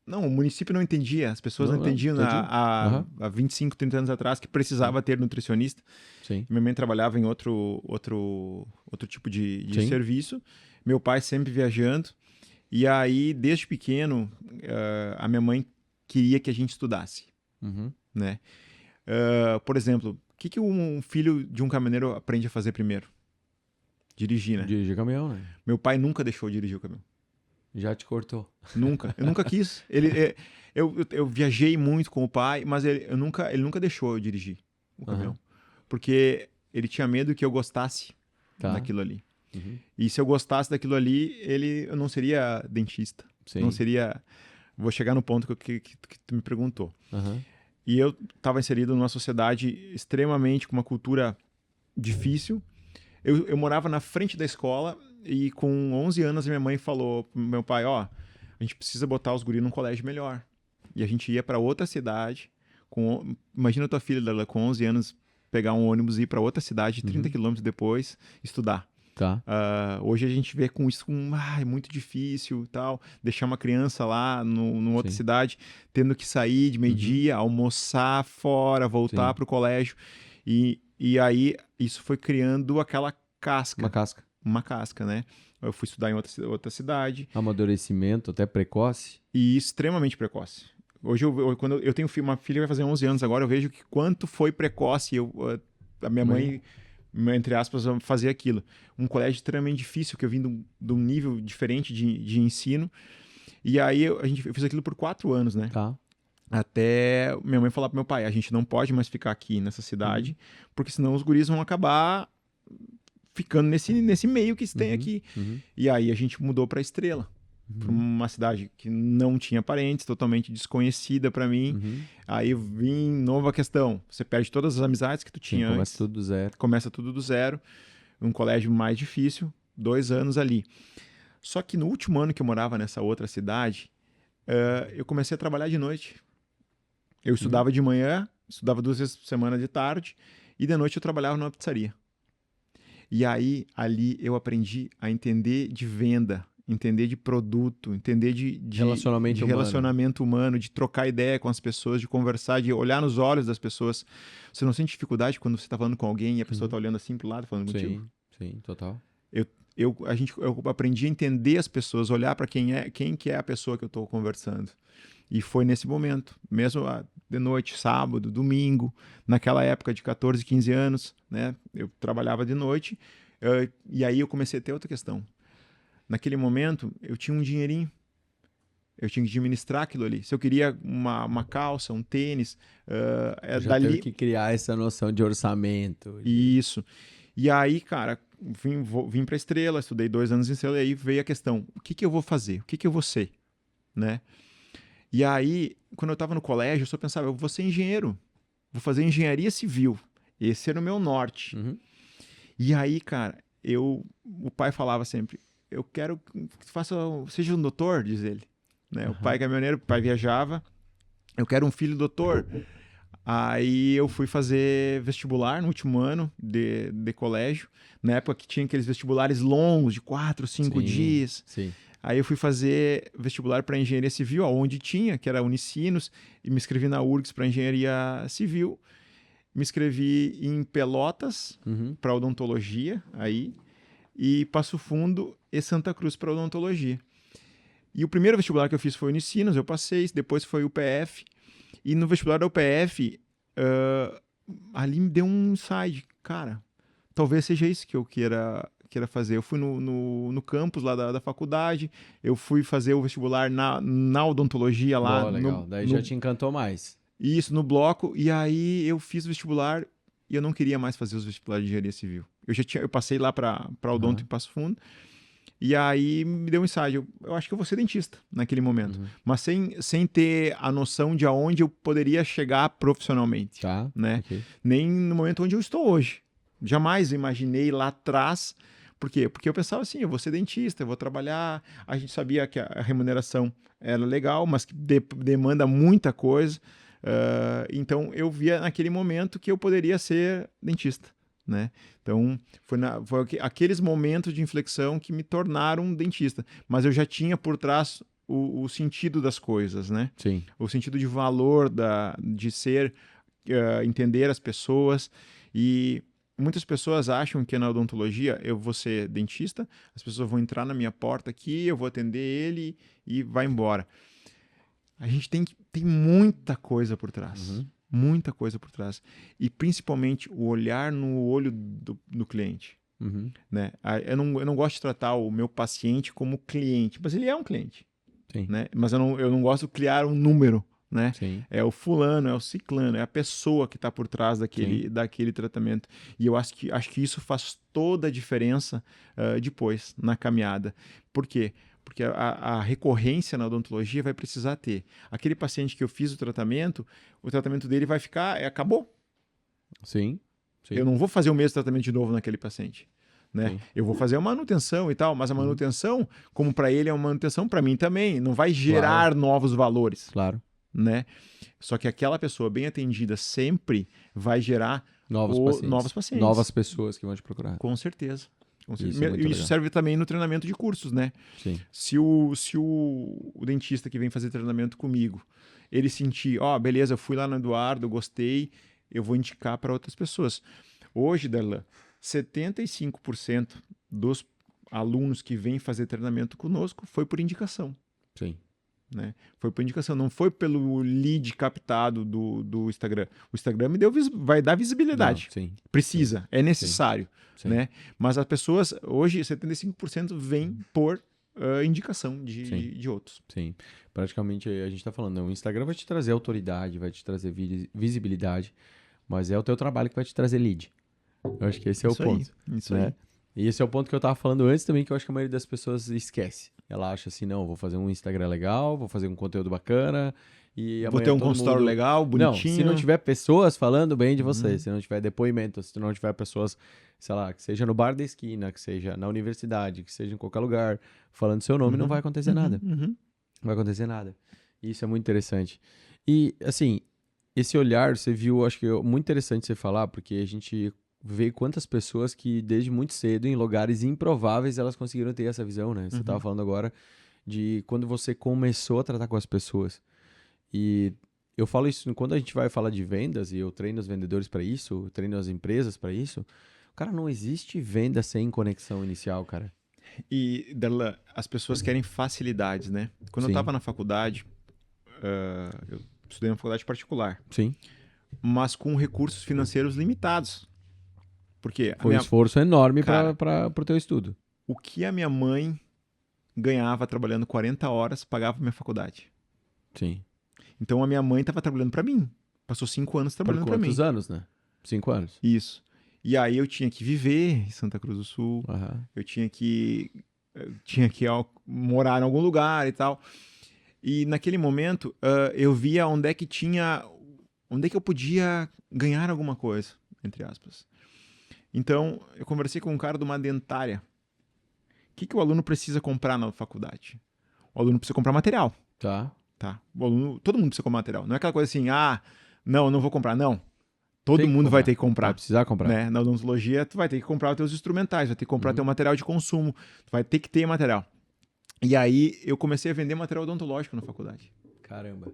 Não, o município não entendia, as pessoas não entendiam há 25, 30 anos atrás que precisava ter nutricionista. Sim. Minha mãe trabalhava em outro tipo de serviço, meu pai sempre viajando, e aí, desde pequeno, a minha mãe queria que a gente estudasse. Né? Por exemplo, o que um filho de um caminhoneiro aprende a fazer primeiro? Dirigir, né? Dirigir caminhão, né? Meu pai nunca deixou eu dirigir o caminhão. Já te cortou. Nunca. Eu nunca quis. Eu viajei muito com o pai, mas ele nunca deixou eu dirigir o caminhão. Aham. Porque ele tinha medo que eu gostasse Tá. daquilo ali. Uhum. E se eu gostasse daquilo ali, eu não seria dentista. Não Sim. seria... Vou chegar no ponto que tu me perguntou. Aham. E eu estava inserido numa sociedade extremamente com uma cultura difícil. Eu morava na frente da escola e com 11 anos minha mãe falou pro meu pai, ó, a gente precisa botar os guris num colégio melhor. E a gente ia para outra cidade. Imagina tua filha dela com 11 anos pegar um ônibus e ir para outra cidade 30 quilômetros depois estudar. Tá. Hoje a gente vê com isso é muito difícil e tal, deixar uma criança lá numa outra Sim. cidade, tendo que sair de meio-dia, almoçar fora, voltar Sim. para o colégio. E aí isso foi criando aquela casca, Uma casca. uma casca, né? Eu fui estudar em outra cidade Amadurecimento, até precoce. e extremamente precoce. Hoje, quando eu tenho uma filha que vai fazer 11 anos agora, eu vejo que quanto foi precoce. A minha mãe, entre aspas, fazia aquilo. Um colégio extremamente difícil, que eu vim de um nível diferente de ensino. E aí eu fiz aquilo por 4 anos, né? Tá. Até minha mãe falar pro meu pai, a gente não pode mais ficar aqui nessa cidade, porque senão os guris vão acabar ficando nesse meio que se tem aqui. Uhum. E aí a gente mudou para Estrela, para uma cidade que não tinha parentes, totalmente desconhecida para mim. Uhum. Aí vim nova questão, você perde todas as amizades que tu Sim, tinha começa antes, tudo do zero. começa tudo do zero, um colégio mais difícil, 2 anos ali. Só que no último ano que eu morava nessa outra cidade, eu comecei a trabalhar de noite. Eu estudava de manhã, estudava 2 vezes por semana de tarde, e de noite eu trabalhava numa pizzaria. E aí, ali, eu aprendi a entender de venda, entender de produto, entender de Relacionamento humano. relacionamento humano, de trocar ideia com as pessoas, de conversar, de olhar nos olhos das pessoas. Você não sente dificuldade quando você está falando com alguém e a pessoa está olhando assim pro lado, falando contigo? Sim, total. Eu aprendi a entender as pessoas, olhar para quem que é a pessoa que eu estou conversando. E foi nesse momento, mesmo de noite, sábado, domingo, naquela época de 14, 15 anos, né? Eu trabalhava de noite, e aí eu comecei a ter outra questão. Naquele momento, eu tinha um dinheirinho, eu tinha que administrar aquilo ali. Se eu queria uma calça, um tênis, Já dali... teve que criar essa noção de orçamento. Isso. E aí, cara, vim para Estrela, estudei 2 anos em Estrela, e aí veio a questão, o que eu vou fazer? O que eu vou ser? Né? E aí, quando eu estava no colégio, eu só pensava, eu vou ser engenheiro, vou fazer engenharia civil. Esse era o meu norte. Uhum. E aí, cara, o pai falava sempre, eu quero que tu seja um doutor, diz ele. Né? O pai caminhoneiro, o pai viajava, eu quero um filho doutor. Aí eu fui fazer vestibular no último ano de colégio, na época que tinha aqueles vestibulares longos, de 4, 5 dias. Sim. Aí eu fui fazer vestibular para engenharia civil, onde tinha, que era Unicinos, e me inscrevi na URGS para engenharia civil. Me inscrevi em Pelotas para odontologia, aí, e Passo Fundo e Santa Cruz para odontologia. E o primeiro vestibular que eu fiz foi Unicinos, eu passei, depois foi o UPF. E no vestibular da UPF, ali me deu um insight, cara, talvez seja isso que eu queira fazer. Eu fui no campus lá da faculdade, eu fui fazer o vestibular na odontologia lá. Legal. Daí já te encantou mais. Isso, no bloco, e aí eu fiz o vestibular e eu não queria mais fazer os vestibulares de engenharia civil. Eu passei lá para odonto em Passo Fundo, e aí me deu um insight, eu acho que eu vou ser dentista naquele momento, mas sem ter a noção de aonde eu poderia chegar profissionalmente, Tá, né? ok. Nem no momento onde eu estou hoje. Jamais imaginei lá atrás. Por quê? Porque eu pensava assim, eu vou ser dentista, eu vou trabalhar. A gente sabia que a remuneração era legal, mas que demanda muita coisa. Então, eu via naquele momento que eu poderia ser dentista, né? Então, foi aqueles momentos de inflexão que me tornaram um dentista. Mas eu já tinha por trás o sentido das coisas, né? Sim. O sentido de valor de ser, entender as pessoas. E muitas pessoas acham que na odontologia eu vou ser dentista, as pessoas vão entrar na minha porta aqui, eu vou atender ele e vai embora. A gente tem muita coisa por trás. Muita coisa por trás. E principalmente o olhar no olho do cliente. Uhum. Né? Eu não gosto de tratar o meu paciente como cliente, mas ele é um cliente. Sim. Né? Mas eu não gosto de criar um número. Né? Sim. É o fulano, é o ciclano, é a pessoa que está por trás daquele tratamento. E eu acho que isso faz toda a diferença depois, na caminhada. Por quê? Porque a recorrência na odontologia vai precisar ter. Aquele paciente que eu fiz o tratamento dele vai ficar, acabou. Sim. Sim. Eu não vou fazer o mesmo tratamento de novo naquele paciente. Né? Sim. Eu vou fazer a manutenção e tal, mas a manutenção, como para ele é uma manutenção, para mim também, não vai gerar novos valores. Claro. Né? Só que aquela pessoa bem atendida sempre vai gerar novos pacientes. Novas pessoas que vão te procurar. Com certeza. Isso serve também no treinamento de cursos, né? Sim. Se o dentista que vem fazer treinamento comigo, ele sentir, beleza, eu fui lá no Eduardo, gostei, eu vou indicar para outras pessoas. Hoje, Darlan, 75% dos alunos que vêm fazer treinamento conosco foi por indicação. Sim. Né? Foi por indicação, não foi pelo lead captado do Instagram. O Instagram vai dar visibilidade. Sim. Precisa, é necessário. Sim. Né? Mas as pessoas, hoje, 75% vêm por indicação de outros. Sim. Praticamente a gente está falando, o Instagram vai te trazer autoridade, vai te trazer visibilidade, mas é o teu trabalho que vai te trazer lead. Eu acho que esse é o ponto. Isso né? aí. E esse é o ponto que eu tava falando antes também, que eu acho que a maioria das pessoas esquece. Ela acha assim, não, vou fazer um Instagram legal, vou fazer um conteúdo bacana e vou ter um consultório legal, bonitinho. Não, se não tiver pessoas falando bem de você, se não tiver depoimentos, se não tiver pessoas, sei lá, que seja no bar da esquina, que seja na universidade, que seja em qualquer lugar, falando seu nome, não vai acontecer nada. Não vai acontecer nada. Isso é muito interessante. E, assim, esse olhar, você viu, acho que é muito interessante você falar, porque a gente vê quantas pessoas que desde muito cedo, em lugares improváveis, elas conseguiram ter essa visão, né? Você estava falando agora de quando você começou a tratar com as pessoas. E eu falo isso quando a gente vai falar de vendas, e eu treino os vendedores para isso, eu treino as empresas para isso. Cara, não existe venda sem conexão inicial, cara. E, Darlan, as pessoas querem facilidades, né? Quando eu estava na faculdade, eu estudei na faculdade particular. Sim. Mas com recursos financeiros limitados. Porque foi um esforço enorme para o teu estudo. O que a minha mãe ganhava trabalhando 40 horas, pagava minha faculdade. Sim. Então a minha mãe estava trabalhando para mim. Passou 5 anos trabalhando para mim. Por quantos anos, né? 5 anos. Isso. E aí eu tinha que viver em Santa Cruz do Sul. Eu tinha que morar em algum lugar e tal. E naquele momento eu via onde é que eu podia ganhar alguma coisa, entre aspas. Então, eu conversei com um cara de uma dentária. O que o aluno precisa comprar na faculdade? O aluno precisa comprar material. Tá. Todo mundo precisa comprar material. Não é aquela coisa assim, não vou comprar. Não. Todo mundo vai ter que comprar. Vai precisar comprar. Né? Na odontologia, tu vai ter que comprar os teus instrumentais, vai ter que comprar teu material de consumo, tu vai ter que ter material. E aí, eu comecei a vender material odontológico na faculdade. Caramba.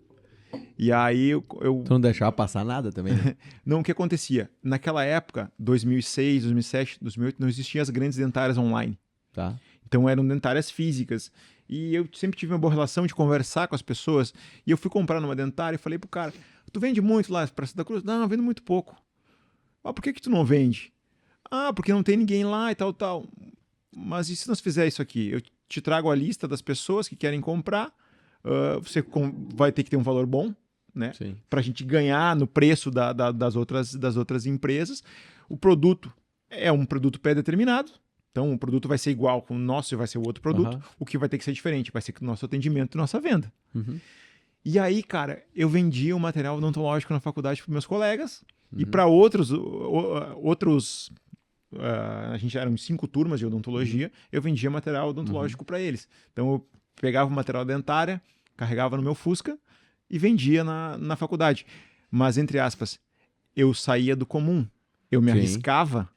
E aí Tu não deixava passar nada também, né? Não, o que acontecia? Naquela época, 2006, 2007, 2008, não existiam as grandes dentárias online. Tá. Então eram dentárias físicas. E eu sempre tive uma boa relação de conversar com as pessoas. E eu fui comprar numa dentária e falei pro cara, tu vende muito lá para Santa Cruz? Não, eu vendo muito pouco. Por que tu não vende? Porque não tem ninguém lá e tal. Mas e se nós fizer isso aqui? Eu te trago a lista das pessoas que querem comprar. Você vai ter que ter um valor bom, né? Para a gente ganhar no preço das outras empresas. O produto é um produto pré-determinado, então o produto vai ser igual com o nosso e vai ser o outro produto. O que vai ter que ser diferente vai ser o nosso atendimento e nossa venda. E aí, cara, eu vendia o material odontológico na faculdade para meus colegas e para outros a gente eram 5 turmas de odontologia, eu vendia material odontológico para eles. Então eu pegava o material dentária, carregava no meu Fusca e vendia na faculdade. Mas, entre aspas, eu saía do comum. Eu me arriscava,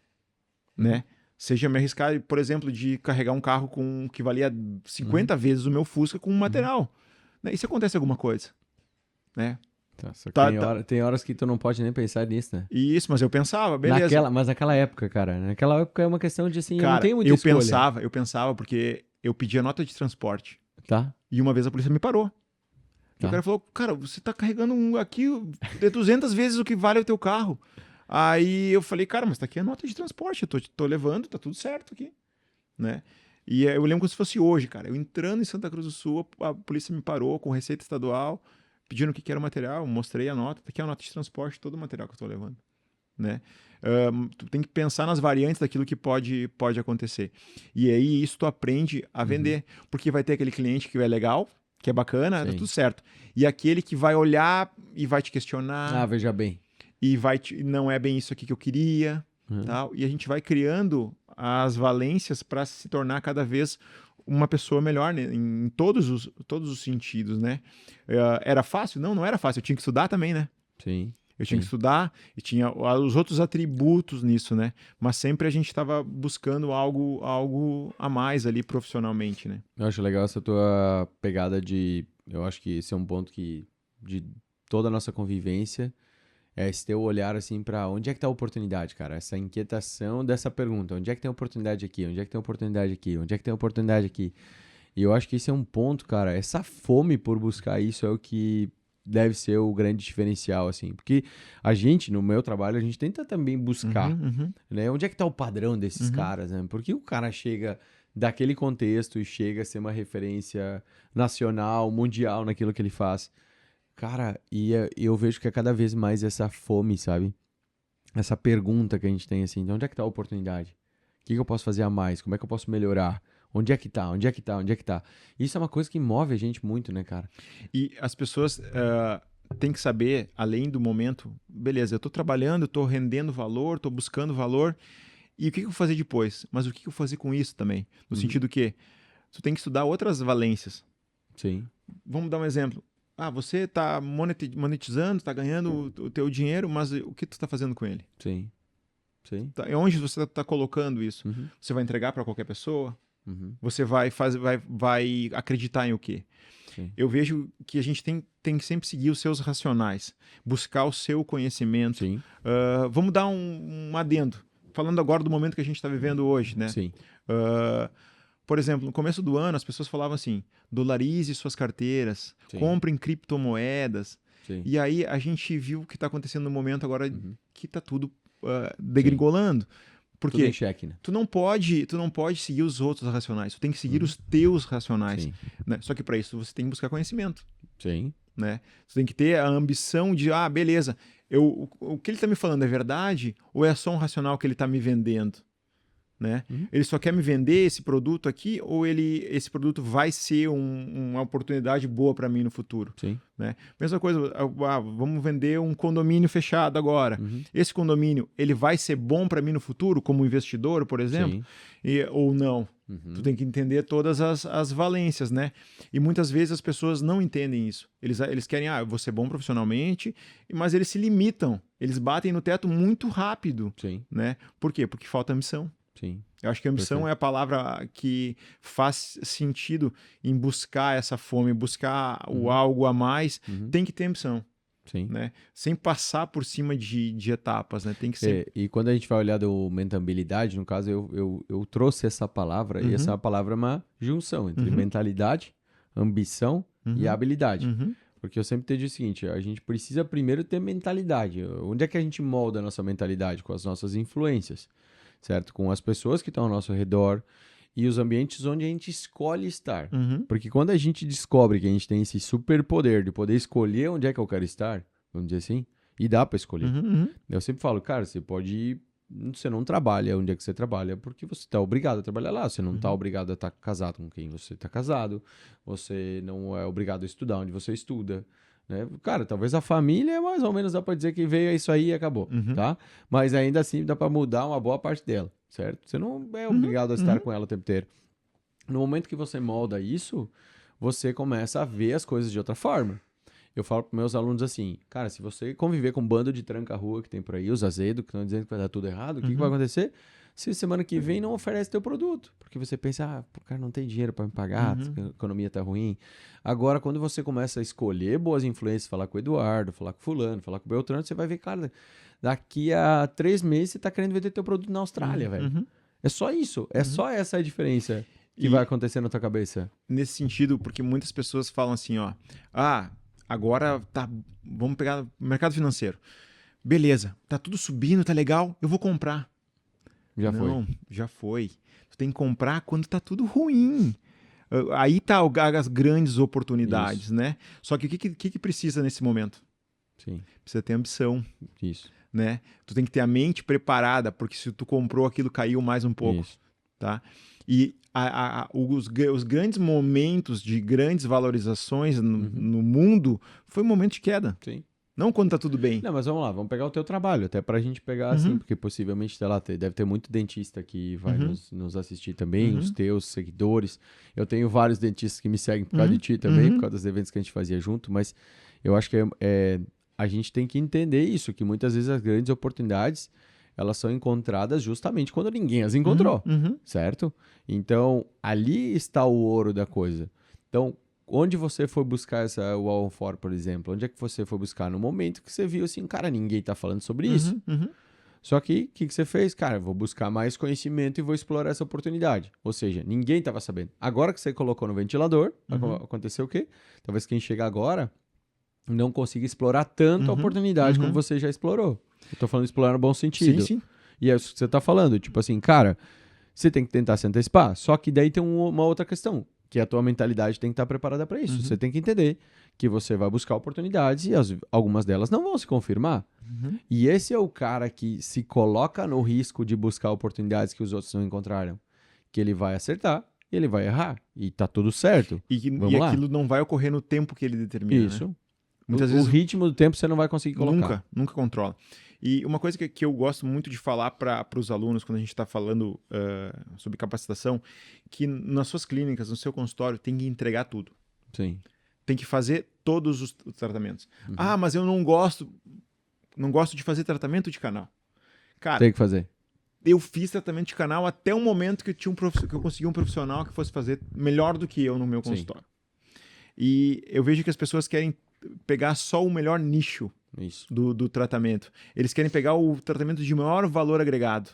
né? Seja me arriscar, por exemplo, de carregar um carro que valia 50 vezes o meu Fusca com um material. E se acontece alguma coisa? Né? Tem horas que tu não pode nem pensar nisso, né? Isso, mas eu pensava, beleza. Mas naquela época, cara, naquela época é uma questão de assim, cara, eu não tenho muita escolha. Eu pensava porque eu pedia nota de transporte. Tá. E uma vez a polícia me parou. E o cara falou, cara, você tá carregando aqui 200 vezes o que vale o teu carro. Aí eu falei, cara, mas tá aqui a nota de transporte, eu tô levando, tá tudo certo aqui, né? E eu lembro como se fosse hoje, cara. Eu entrando em Santa Cruz do Sul, a polícia me parou com Receita Estadual, pedindo o que era o material, mostrei a nota, tá aqui a nota de transporte, todo o material que eu tô levando, né? Tu tem que pensar nas variantes daquilo que pode acontecer. E aí isso tu aprende a vender, porque vai ter aquele cliente que é legal, que é bacana, tá tudo certo. E aquele que vai olhar e vai te questionar. Ah, veja bem. E não é bem isso aqui que eu queria, tal. E a gente vai criando as valências para se tornar cada vez uma pessoa melhor, né? Em todos os sentidos, né? Era fácil? Não era fácil. Eu tinha que estudar também, né? Sim. Eu tinha que estudar e tinha os outros atributos nisso, né? Mas sempre a gente estava buscando algo a mais ali profissionalmente, né? Eu acho legal essa tua pegada de... Eu acho que esse é um ponto que... De toda a nossa convivência... É esse teu olhar, assim, pra onde é que tá a oportunidade, cara? Essa inquietação dessa pergunta. Onde é que tem oportunidade aqui? Onde é que tem oportunidade aqui? Onde é que tem oportunidade aqui? E eu acho que esse é um ponto, cara. Essa fome por buscar isso é o que deve ser o grande diferencial, assim. Porque a gente, no meu trabalho, a gente tenta também buscar, né? Onde é que tá o padrão desses caras, né? Porque o cara chega daquele contexto e chega a ser uma referência nacional, mundial naquilo que ele faz. Cara, e eu vejo que é cada vez mais essa fome, sabe? Essa pergunta que a gente tem, assim, de onde é que tá a oportunidade? O que eu posso fazer a mais? Como é que eu posso melhorar? Onde é que tá? Onde é que tá? Onde é que tá? Isso é uma coisa que move a gente muito, né, cara? E as pessoas têm que saber, além do momento, beleza, eu tô trabalhando, eu tô rendendo valor, tô buscando valor, e o que eu vou fazer depois? Mas o que eu vou fazer com isso também? No sentido que tu tem que estudar outras valências. Sim. Vamos dar um exemplo. Você está monetizando, está ganhando o teu dinheiro, mas o que tu está fazendo com ele? Sim. Sim. Onde você está colocando isso? Você vai entregar para qualquer pessoa? Você vai acreditar em o quê? Sim. Eu vejo que a gente tem que sempre seguir os seus racionais, buscar o seu conhecimento. Sim. Vamos dar um adendo. Falando agora do momento que a gente está vivendo hoje, né? Sim. Por exemplo, no começo do ano, as pessoas falavam assim, dolarize suas carteiras, compre em criptomoedas. Sim. E aí a gente viu o que está acontecendo no momento agora que está tudo degringolando. Porque tudo em xeque, né? tu não pode seguir os outros racionais, tu tem que seguir os teus racionais. Né? Só que para isso você tem que buscar conhecimento. Sim. Né? Você tem que ter a ambição de, beleza, o que ele está me falando é verdade ou é só um racional que ele está me vendendo? Né? Ele só quer me vender esse produto aqui ou esse produto vai ser uma oportunidade boa para mim no futuro? Sim. Né? Mesma coisa, vamos vender um condomínio fechado agora. Esse condomínio, ele vai ser bom para mim no futuro, como investidor, por exemplo? Ou não? Tu tem que entender todas as valências, né? E muitas vezes as pessoas não entendem isso. Eles querem, eu vou ser bom profissionalmente, mas eles se limitam. Eles batem no teto muito rápido. Sim. Né? Por quê? Porque falta ambição. Sim. Eu acho que a ambição é a palavra que faz sentido em buscar essa fome, buscar o algo a mais. Tem que ter ambição. Sim. Né? Sem passar por cima de etapas, né? Tem que ser. E quando a gente vai olhar do mentalidade, no caso, eu trouxe essa palavra, e essa palavra é uma junção entre mentalidade, ambição e habilidade. Porque eu sempre te digo o seguinte, a gente precisa primeiro ter mentalidade. Onde é que a gente molda a nossa mentalidade? Com as nossas influências, certo? Com as pessoas que estão ao nosso redor e os ambientes onde a gente escolhe estar. Porque quando a gente descobre que a gente tem esse superpoder de poder escolher onde é que eu quero estar, vamos dizer assim, e dá para escolher. Eu sempre falo, cara, você não trabalha onde é que você trabalha porque você está obrigado a trabalhar lá. Você não está obrigado a estar casado com quem você está casado. Você não é obrigado a estudar onde você estuda. Né? Cara, talvez a família, mais ou menos, dá pra dizer que veio isso aí e acabou, tá? Mas ainda assim dá pra mudar uma boa parte dela, certo? Você não é obrigado a estar com ela o tempo inteiro. No momento que você molda isso, você começa a ver as coisas de outra forma. Eu falo para meus alunos assim, cara, se você conviver com um bando de tranca-rua que tem por aí, os azedos que estão dizendo que vai dar tudo errado, o que vai acontecer? Se semana que vem não oferece teu produto, porque você pensa, o cara não tem dinheiro para me pagar, a economia tá ruim. Agora, quando você começa a escolher boas influências, falar com o Eduardo, falar com o fulano, falar com o Beltrano, você vai ver, cara, daqui a 3 meses você tá querendo vender teu produto na Austrália, velho. É só isso, é só essa a diferença que vai acontecer na tua cabeça. Nesse sentido, porque muitas pessoas falam assim, agora vamos pegar o mercado financeiro. beleza, tá tudo subindo, tá legal, eu vou comprar. Não, já foi. Tu tem que comprar quando tá tudo ruim. Aí tá as grandes oportunidades, Isso. né? Só que o que precisa nesse momento? Sim, Precisa ter ambição, isso, né? Tu tem que ter a mente preparada, porque se tu comprou aquilo, caiu mais um pouco, isso. tá? E os grandes momentos de grandes valorizações no mundo foi um momento de queda. Sim. Não quando tá tudo bem. Não, mas vamos lá, vamos pegar o teu trabalho, até pra gente pegar assim, porque possivelmente, sei lá, deve ter muito dentista que vai nos assistir também, os teus seguidores. Eu tenho vários dentistas que me seguem por causa de ti também, por causa dos eventos que a gente fazia junto, mas eu acho que a gente tem que entender isso, que muitas vezes as grandes oportunidades, elas são encontradas justamente quando ninguém as encontrou, certo? Então, ali está o ouro da coisa. Então, onde você foi buscar o All For, por exemplo? Onde é que você foi buscar? No momento que você viu assim, cara, ninguém tá falando sobre isso. Só que, o que você fez? Cara, vou buscar mais conhecimento e vou explorar essa oportunidade. Ou seja, ninguém tava sabendo. Agora que você colocou no ventilador, aconteceu o quê? Talvez quem chega agora não consiga explorar tanto a oportunidade como você já explorou. Eu tô falando de explorar no bom sentido. Sim, sim. E é isso que você tá falando. Tipo assim, cara, você tem que tentar se antecipar. Só que daí tem uma outra questão, que a tua mentalidade tem que estar preparada para isso. Você tem que entender que você vai buscar oportunidades e algumas delas não vão se confirmar. E esse é o cara que se coloca no risco de buscar oportunidades que os outros não encontraram. Que ele vai acertar e ele vai errar. E tá tudo certo. E aquilo não vai ocorrer no tempo que ele determina. Isso. Né? Muitas vezes o ritmo do tempo você não vai conseguir colocar. Nunca controla. E uma coisa que eu gosto muito de falar para os alunos quando a gente está falando sobre capacitação, que nas suas clínicas, no seu consultório, tem que entregar tudo. Sim. Tem que fazer todos os tratamentos. Ah, mas eu não gosto de fazer tratamento de canal. Cara, tem que fazer. Eu fiz tratamento de canal até o momento que eu consegui um profissional que fosse fazer melhor do que eu no meu consultório. E eu vejo que as pessoas querem pegar só o melhor nicho do tratamento. Eles querem pegar o tratamento de maior valor agregado.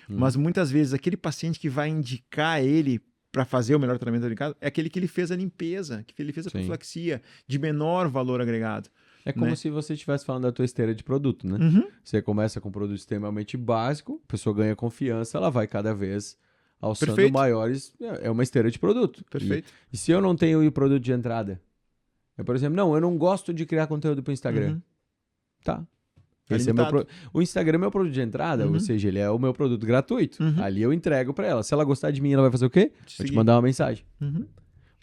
Mas muitas vezes aquele paciente que vai indicar ele para fazer o melhor tratamento agregado é aquele que ele fez a limpeza, que ele fez a profilaxia de menor valor agregado. É como se você estivesse falando da tua esteira de produto, né? Você começa com um produto extremamente básico, a pessoa ganha confiança, ela vai cada vez alçando maiores. É uma esteira de produto. Perfeito. E se eu não tenho o produto de entrada? Por exemplo, eu não gosto de criar conteúdo para o Instagram. Tá. Esse é o Instagram é meu produto de entrada, ou seja, ele é o meu produto gratuito. Ali eu entrego para ela. Se ela gostar de mim, ela vai fazer o quê? Vou te mandar uma mensagem. Vou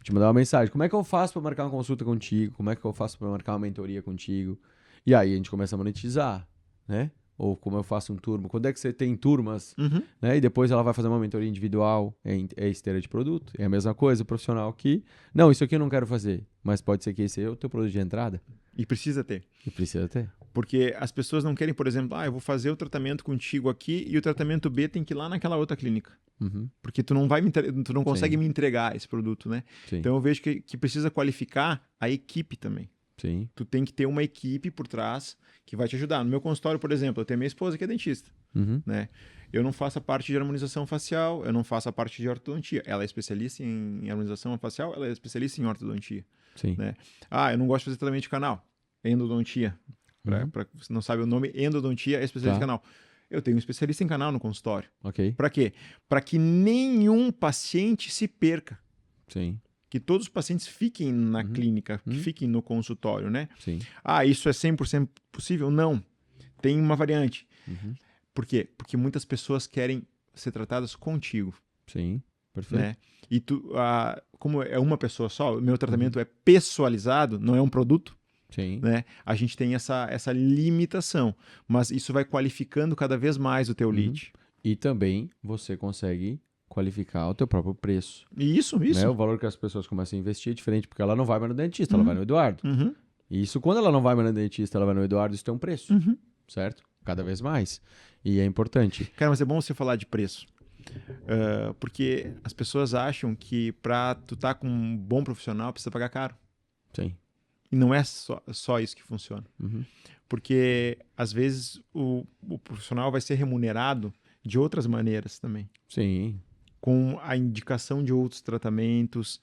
te mandar uma mensagem. Como é que eu faço para marcar uma consulta contigo? Como é que eu faço para marcar uma mentoria contigo? E aí a gente começa a monetizar, né? Ou como eu faço um turma. Quando é que você tem turmas, né? E depois ela vai fazer uma mentoria individual, é esteira de produto. É a mesma coisa, o profissional que... Não, isso aqui eu não quero fazer, mas pode ser que esse é o teu produto de entrada. E precisa ter. Porque as pessoas não querem, por exemplo, eu vou fazer o tratamento contigo aqui e o tratamento B tem que ir lá naquela outra clínica. Porque tu não consegue me entregar esse produto, né? Então eu vejo que precisa qualificar a equipe também. Tu tem que ter uma equipe por trás que vai te ajudar. No meu consultório, por exemplo, eu tenho minha esposa que é dentista. Né? Eu não faço a parte de harmonização facial, eu não faço a parte de ortodontia. Ela é especialista em harmonização facial, ela é especialista em ortodontia. Né? Eu não gosto de fazer tratamento de canal. Endodontia. Para você não sabe o nome, endodontia é especialista em canal. Eu tenho um especialista em canal no consultório. Para quê? Para que nenhum paciente se perca. Que todos os pacientes fiquem na clínica, que fiquem no consultório, né? Isso é 100% possível? Não. Tem uma variante. Por quê? Porque muitas pessoas querem ser tratadas contigo. Perfeito. Né? E como é uma pessoa só, o meu tratamento é pessoalizado, não é um produto. Né? A gente tem essa limitação, mas isso vai qualificando cada vez mais o teu lead. E também você consegue qualificar o teu próprio preço. Isso. Né? O valor que as pessoas começam a investir é diferente, porque ela não vai mais no dentista, ela vai no Eduardo. E isso, quando ela não vai mais no dentista, ela vai no Eduardo, isso tem um preço, certo? Cada vez mais. E é importante. Cara, mas é bom você falar de preço. Porque as pessoas acham que pra tu estar com um bom profissional, precisa pagar caro. E não é só isso que funciona. Porque, às vezes, o profissional vai ser remunerado de outras maneiras também. Com a indicação de outros tratamentos,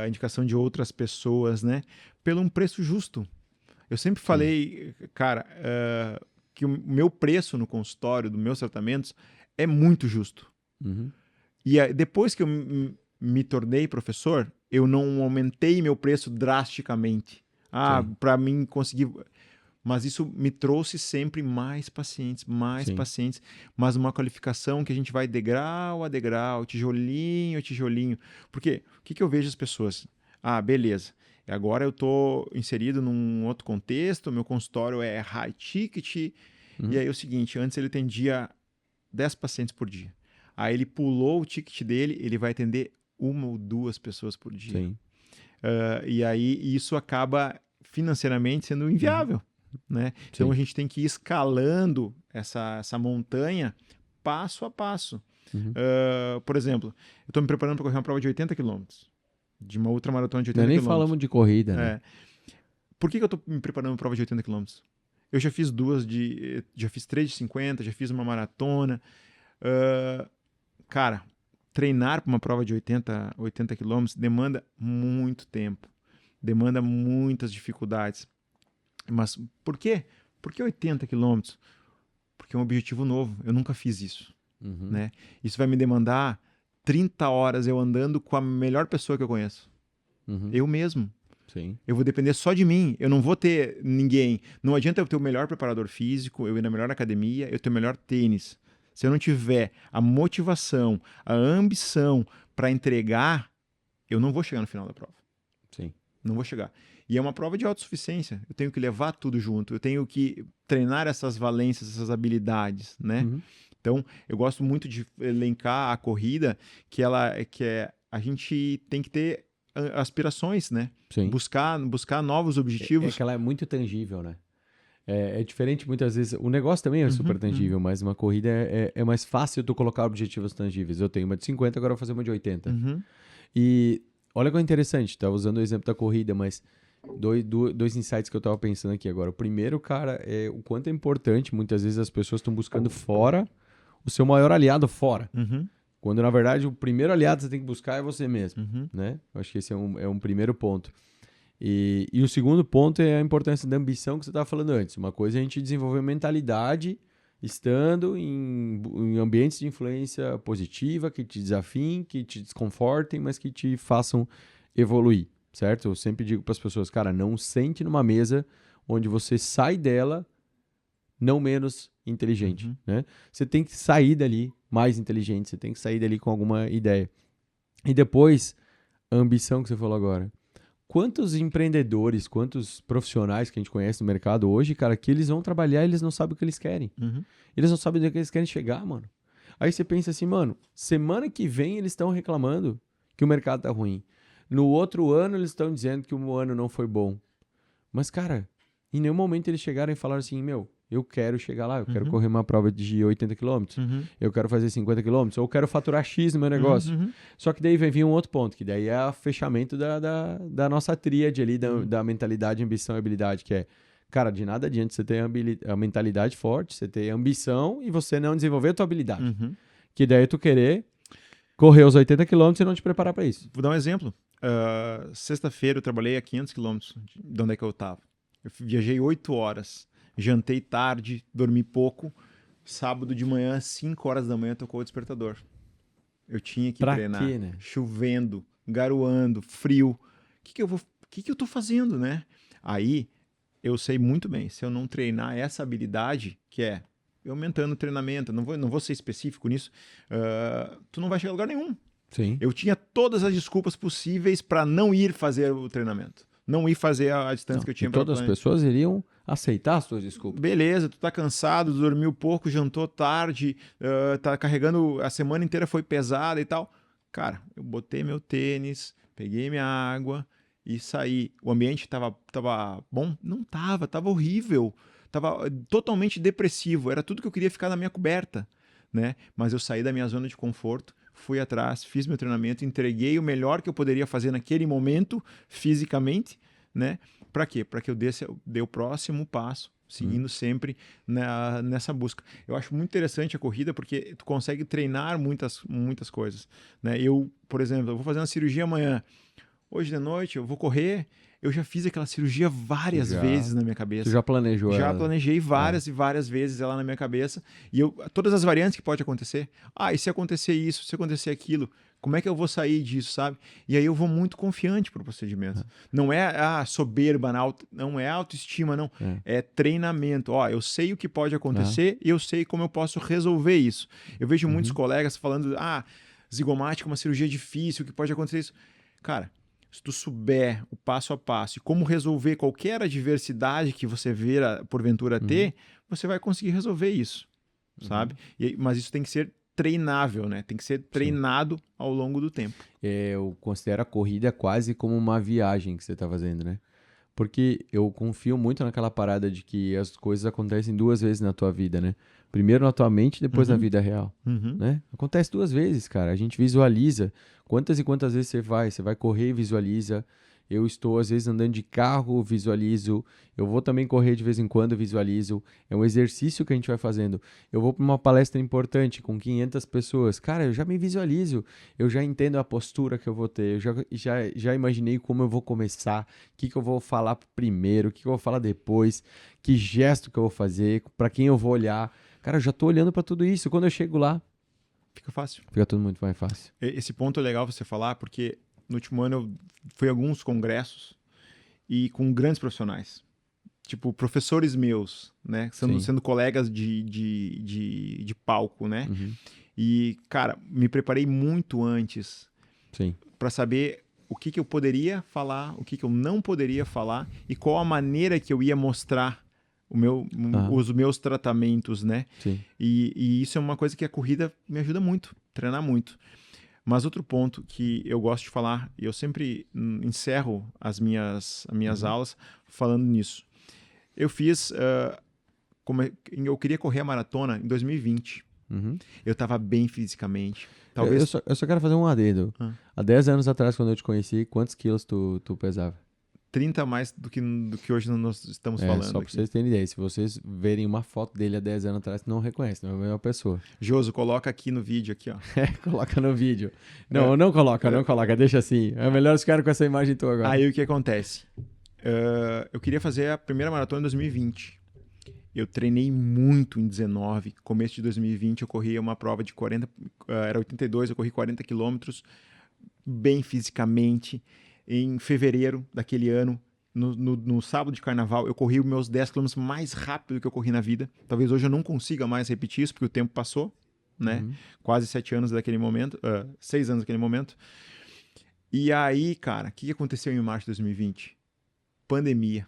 a indicação de outras pessoas, né? Pelo um preço justo. Eu sempre falei, cara, que o meu preço no consultório dos meus tratamentos é muito justo. Uhum. E depois que eu me tornei professor, eu não aumentei meu preço drasticamente. Sim. Para mim conseguir... Mas isso me trouxe sempre mais pacientes, Sim. mas uma qualificação que a gente vai degrau a degrau, tijolinho a tijolinho. Porque o que eu vejo as pessoas? Beleza. Agora eu estou inserido num outro contexto, meu consultório é high ticket, e aí é o seguinte, antes ele atendia 10 pacientes por dia. Aí ele pulou o ticket dele, ele vai atender 1 ou 2 pessoas por dia. Sim. E aí isso acaba financeiramente sendo inviável. Né? Então a gente tem que ir escalando essa montanha passo a passo. Por exemplo, eu estou me preparando para correr uma prova de 80 km, de uma ultramaratona de 80 Nem km. falamos de corrida, né? Por que eu estou me preparando para uma prova de 80 km? Eu já fiz já fiz 3 de 50, já fiz uma maratona. Cara, treinar para uma prova de 80 km demanda muito tempo, demanda muitas dificuldades. Mas por quê? Por que 80 quilômetros? Porque é um objetivo novo. Eu nunca fiz isso. Né? Isso vai me demandar 30 horas eu andando com a melhor pessoa que eu conheço. Eu mesmo. Sim. Eu vou depender só de mim. Eu não vou ter ninguém. Não adianta eu ter o melhor preparador físico, eu ir na melhor academia, eu ter o melhor tênis. Se eu não tiver a motivação, a ambição para entregar, eu não vou chegar no final da prova. Sim. Não vou chegar. E é uma prova de autossuficiência. Eu tenho que levar tudo junto. Eu tenho que treinar essas valências, essas habilidades, né? Então, eu gosto muito de elencar a corrida, que a gente tem que ter aspirações, né? Sim. Buscar novos objetivos. É que ela é muito tangível, né? É diferente muitas vezes. O negócio também é super tangível, mas uma corrida é mais fácil tu colocar objetivos tangíveis. Eu tenho uma de 50, agora eu vou fazer uma de 80. E olha que interessante, tá usando o exemplo da corrida, mas dois insights que eu tava pensando aqui agora. O primeiro, cara, é o quanto é importante, muitas vezes as pessoas estão buscando fora o seu maior aliado fora. Quando, na verdade, o primeiro aliado que você tem que buscar é você mesmo, né? Eu acho que esse é um primeiro ponto. E o segundo ponto é a importância da ambição que você estava falando antes. Uma coisa é a gente desenvolver mentalidade estando em ambientes de influência positiva, que te desafiem, que te desconfortem, mas que te façam evoluir, certo? Eu sempre digo para as pessoas, cara, não sente numa mesa onde você sai dela não menos inteligente, né? Você tem que sair dali mais inteligente, você tem que sair dali com alguma ideia. E depois, a ambição que você falou agora. Quantos empreendedores, quantos profissionais que a gente conhece no mercado hoje, cara, que eles vão trabalhar e eles não sabem o que eles querem. Eles não sabem onde é que eles querem chegar, mano. Aí você pensa assim, mano, semana que vem eles estão reclamando que o mercado tá ruim. No outro ano eles estão dizendo que o ano não foi bom. Mas, cara, em nenhum momento eles chegaram e falaram assim, meu, eu quero chegar lá, eu quero correr uma prova de 80 km, eu quero fazer 50 km, ou eu quero faturar X no meu negócio. Só que daí vai vir um outro ponto, que daí é o fechamento da nossa tríade ali, da mentalidade, ambição e habilidade, que é, cara, de nada adianta você ter a mentalidade forte, você ter ambição e você não desenvolver a tua habilidade. Que daí tu querer correr os 80 km e não te preparar para isso. Vou dar um exemplo. Sexta-feira eu trabalhei a 500 km de onde é que eu estava. Eu viajei 8 horas. Jantei tarde, dormi pouco. Sábado de manhã, 5 horas da manhã, tocou o despertador. Eu tinha que treinar. Quê, né? Chovendo, garoando, frio. O que eu tô fazendo, né? Aí, eu sei muito bem, se eu não treinar essa habilidade, que é eu aumentando o treinamento, não vou ser específico nisso, tu não vai chegar a lugar nenhum. Sim. Eu tinha todas as desculpas possíveis para não ir fazer o treinamento. Não ir fazer a distância que eu tinha para todas as pessoas iriam aceitar as suas desculpas. Beleza, tu tá cansado, dormiu pouco, jantou tarde, tá carregando, a semana inteira foi pesada e tal. Cara, eu botei meu tênis, peguei minha água e saí. O ambiente tava bom? Não tava horrível. Tava totalmente depressivo, era tudo que eu queria ficar na minha coberta, né? Mas eu saí da minha zona de conforto, fui atrás, fiz meu treinamento, entreguei o melhor que eu poderia fazer naquele momento, fisicamente, né? Para quê? Para que eu dê o próximo passo, seguindo sempre nessa busca. Eu acho muito interessante a corrida porque tu consegue treinar muitas coisas, né? Eu, por exemplo, eu vou fazer uma cirurgia amanhã. Hoje de noite eu vou correr, eu já fiz aquela cirurgia várias vezes na minha cabeça. Tu já planejou Já ela? planejei várias e várias vezes ela na minha cabeça. E todas as variantes que pode acontecer. E se acontecer isso, se acontecer aquilo, como é que eu vou sair disso, sabe? E aí eu vou muito confiante pro procedimento. Não é soberba, não é autoestima, não. É treinamento. Eu sei o que pode acontecer e eu sei como eu posso resolver isso. Eu vejo muitos colegas falando, zigomática é uma cirurgia difícil, o que pode acontecer isso. Cara, se tu souber o passo a passo e como resolver qualquer adversidade que você vir porventura ter, você vai conseguir resolver isso, sabe? Mas isso tem que ser treinável, né? Tem que ser treinado ao longo do tempo. Eu considero a corrida quase como uma viagem que você está fazendo, né? Porque eu confio muito naquela parada de que as coisas acontecem 2 vezes na tua vida, né? Primeiro na tua mente, depois na vida real, né? Acontece 2 vezes, cara. A gente visualiza. Quantas e quantas vezes você vai correr e visualiza. Eu estou, às vezes, andando de carro, visualizo. Eu vou também correr de vez em quando, visualizo. É um exercício que a gente vai fazendo. Eu vou para uma palestra importante com 500 pessoas. Cara, eu já me visualizo. Eu já entendo a postura que eu vou ter. Eu já imaginei como eu vou começar. O que eu vou falar primeiro. O que eu vou falar depois. Que gesto que eu vou fazer. Para quem eu vou olhar. Cara, eu já estou olhando para tudo isso. Quando eu chego lá, fica fácil. Fica tudo muito mais fácil. Esse ponto é legal você falar, porque no último ano eu fui a alguns congressos e com grandes profissionais. Tipo, professores meus, né? Sendo colegas de palco, né? E, cara, me preparei muito antes para saber o que eu poderia falar, o que eu não poderia falar e qual a maneira que eu ia mostrar os meus tratamentos, né? E isso é uma coisa que a corrida me ajuda muito, treinar muito. Mas outro ponto que eu gosto de falar, e eu sempre encerro as minhas aulas falando nisso. Eu fiz, eu queria correr a maratona em 2020. Eu estava bem fisicamente. Talvez... Eu só quero fazer um adendo. Há 10 anos atrás, quando eu te conheci, quantos quilos tu pesava? 30 a mais do que hoje nós estamos falando. Só para vocês terem ideia. Se vocês verem uma foto dele há 10 anos atrás, não reconhecem, não é a mesma pessoa. Joso, coloca aqui no vídeo, aqui, ó. Coloca no vídeo. Não, não coloca, deixa assim. É melhor ficar com essa imagem tua agora. Aí o que acontece? Eu queria fazer a primeira maratona em 2020. Eu treinei muito em 19. Começo de 2020 eu corri uma prova de 40, era 82, eu corri 40 quilômetros, bem fisicamente. Em fevereiro daquele ano, no sábado de carnaval, eu corri os meus 10 km mais rápido que eu corri na vida. Talvez hoje eu não consiga mais repetir isso, porque o tempo passou, né? Quase 7 anos daquele momento, 6 anos daquele momento. E aí, cara, o que aconteceu em março de 2020? Pandemia.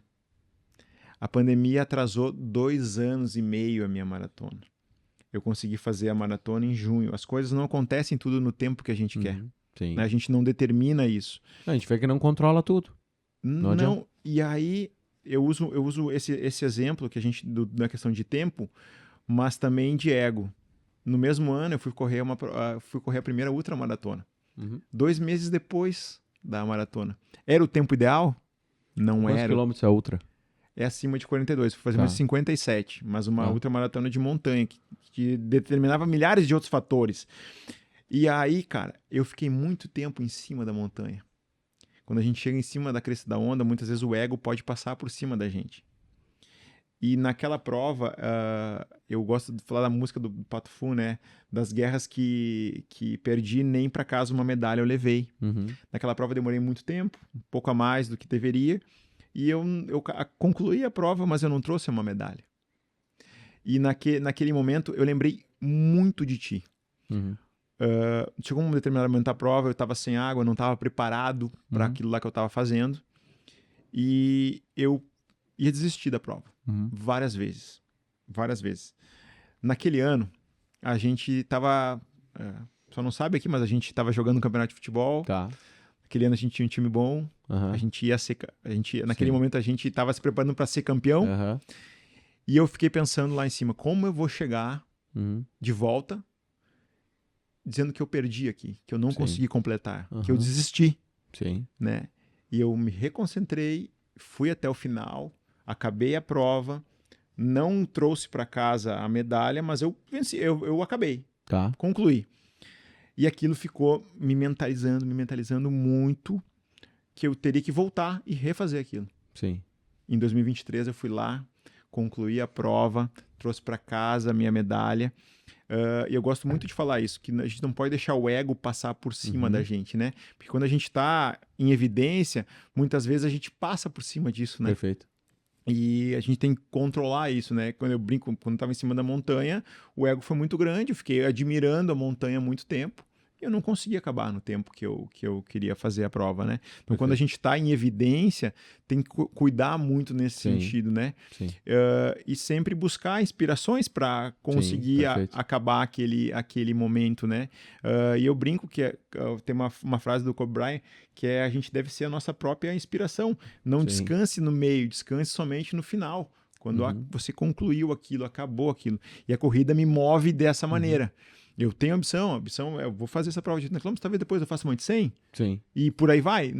A pandemia atrasou 2 anos e meio a minha maratona. Eu consegui fazer a maratona em junho. As coisas não acontecem tudo no tempo que a gente quer. Né? A gente não determina isso. A gente vê que não controla tudo. Não. E aí eu uso esse exemplo que a gente da questão de tempo, mas também de ego. No mesmo ano eu fui correr a primeira ultramaratona. 2 meses depois da maratona. Era o tempo ideal? Não era. Quantos quilômetros é a ultra? É acima de 42. Fui fazer mais 57, mas uma ultramaratona de montanha que determinava milhares de outros fatores. E aí, cara, eu fiquei muito tempo em cima da montanha. Quando a gente chega em cima da cresta da onda, muitas vezes o ego pode passar por cima da gente. E naquela prova, eu gosto de falar da música do Pato Fu, né? Das guerras que perdi, nem para casa uma medalha eu levei. Naquela prova eu demorei muito tempo, um pouco a mais do que deveria. E eu concluí a prova, mas eu não trouxe uma medalha. E naquele momento eu lembrei muito de ti. Chegou um determinado momento da prova, eu estava sem água, não estava preparado para aquilo lá que eu estava fazendo. E eu ia desistir da prova. Várias vezes. Naquele ano, a gente estava... só não sabe aqui, mas a gente estava jogando um campeonato de futebol. Naquele ano a gente tinha um time bom. A gente ia ser... naquele momento a gente estava se preparando para ser campeão. E eu fiquei pensando lá em cima, como eu vou chegar de volta dizendo que eu perdi aqui, que eu não consegui completar, que eu desisti. Né? E eu me reconcentrei, fui até o final, acabei a prova, não trouxe para casa a medalha, mas eu venci, eu acabei, concluí. E aquilo ficou me mentalizando muito. que eu teria que voltar e refazer aquilo. Sim. Em 2023 eu fui lá, concluí a prova, trouxe para casa a minha medalha. E eu gosto muito de falar isso, que a gente não pode deixar o ego passar por cima da gente, né? Porque quando a gente está em evidência, muitas vezes a gente passa por cima disso, né? Perfeito. E a gente tem que controlar isso, né? Quando eu brinco, quando eu estava em cima da montanha, o ego foi muito grande, eu fiquei admirando a montanha há muito tempo. E eu não consegui acabar no tempo que eu queria fazer a prova, né? Então, quando a gente está em evidência, tem que cuidar muito nesse sentido, né? Sim. E sempre buscar inspirações para conseguir acabar aquele momento, né? E eu brinco que tem uma frase do Kobe Bryant que é: a gente deve ser a nossa própria inspiração. Não descanse no meio, descanse somente no final. Quando você concluiu aquilo, acabou aquilo. E a corrida me move dessa maneira. Eu tenho ambição, eu vou fazer essa prova de 80 km, talvez depois eu faça uma de 100. Sim. E por aí vai.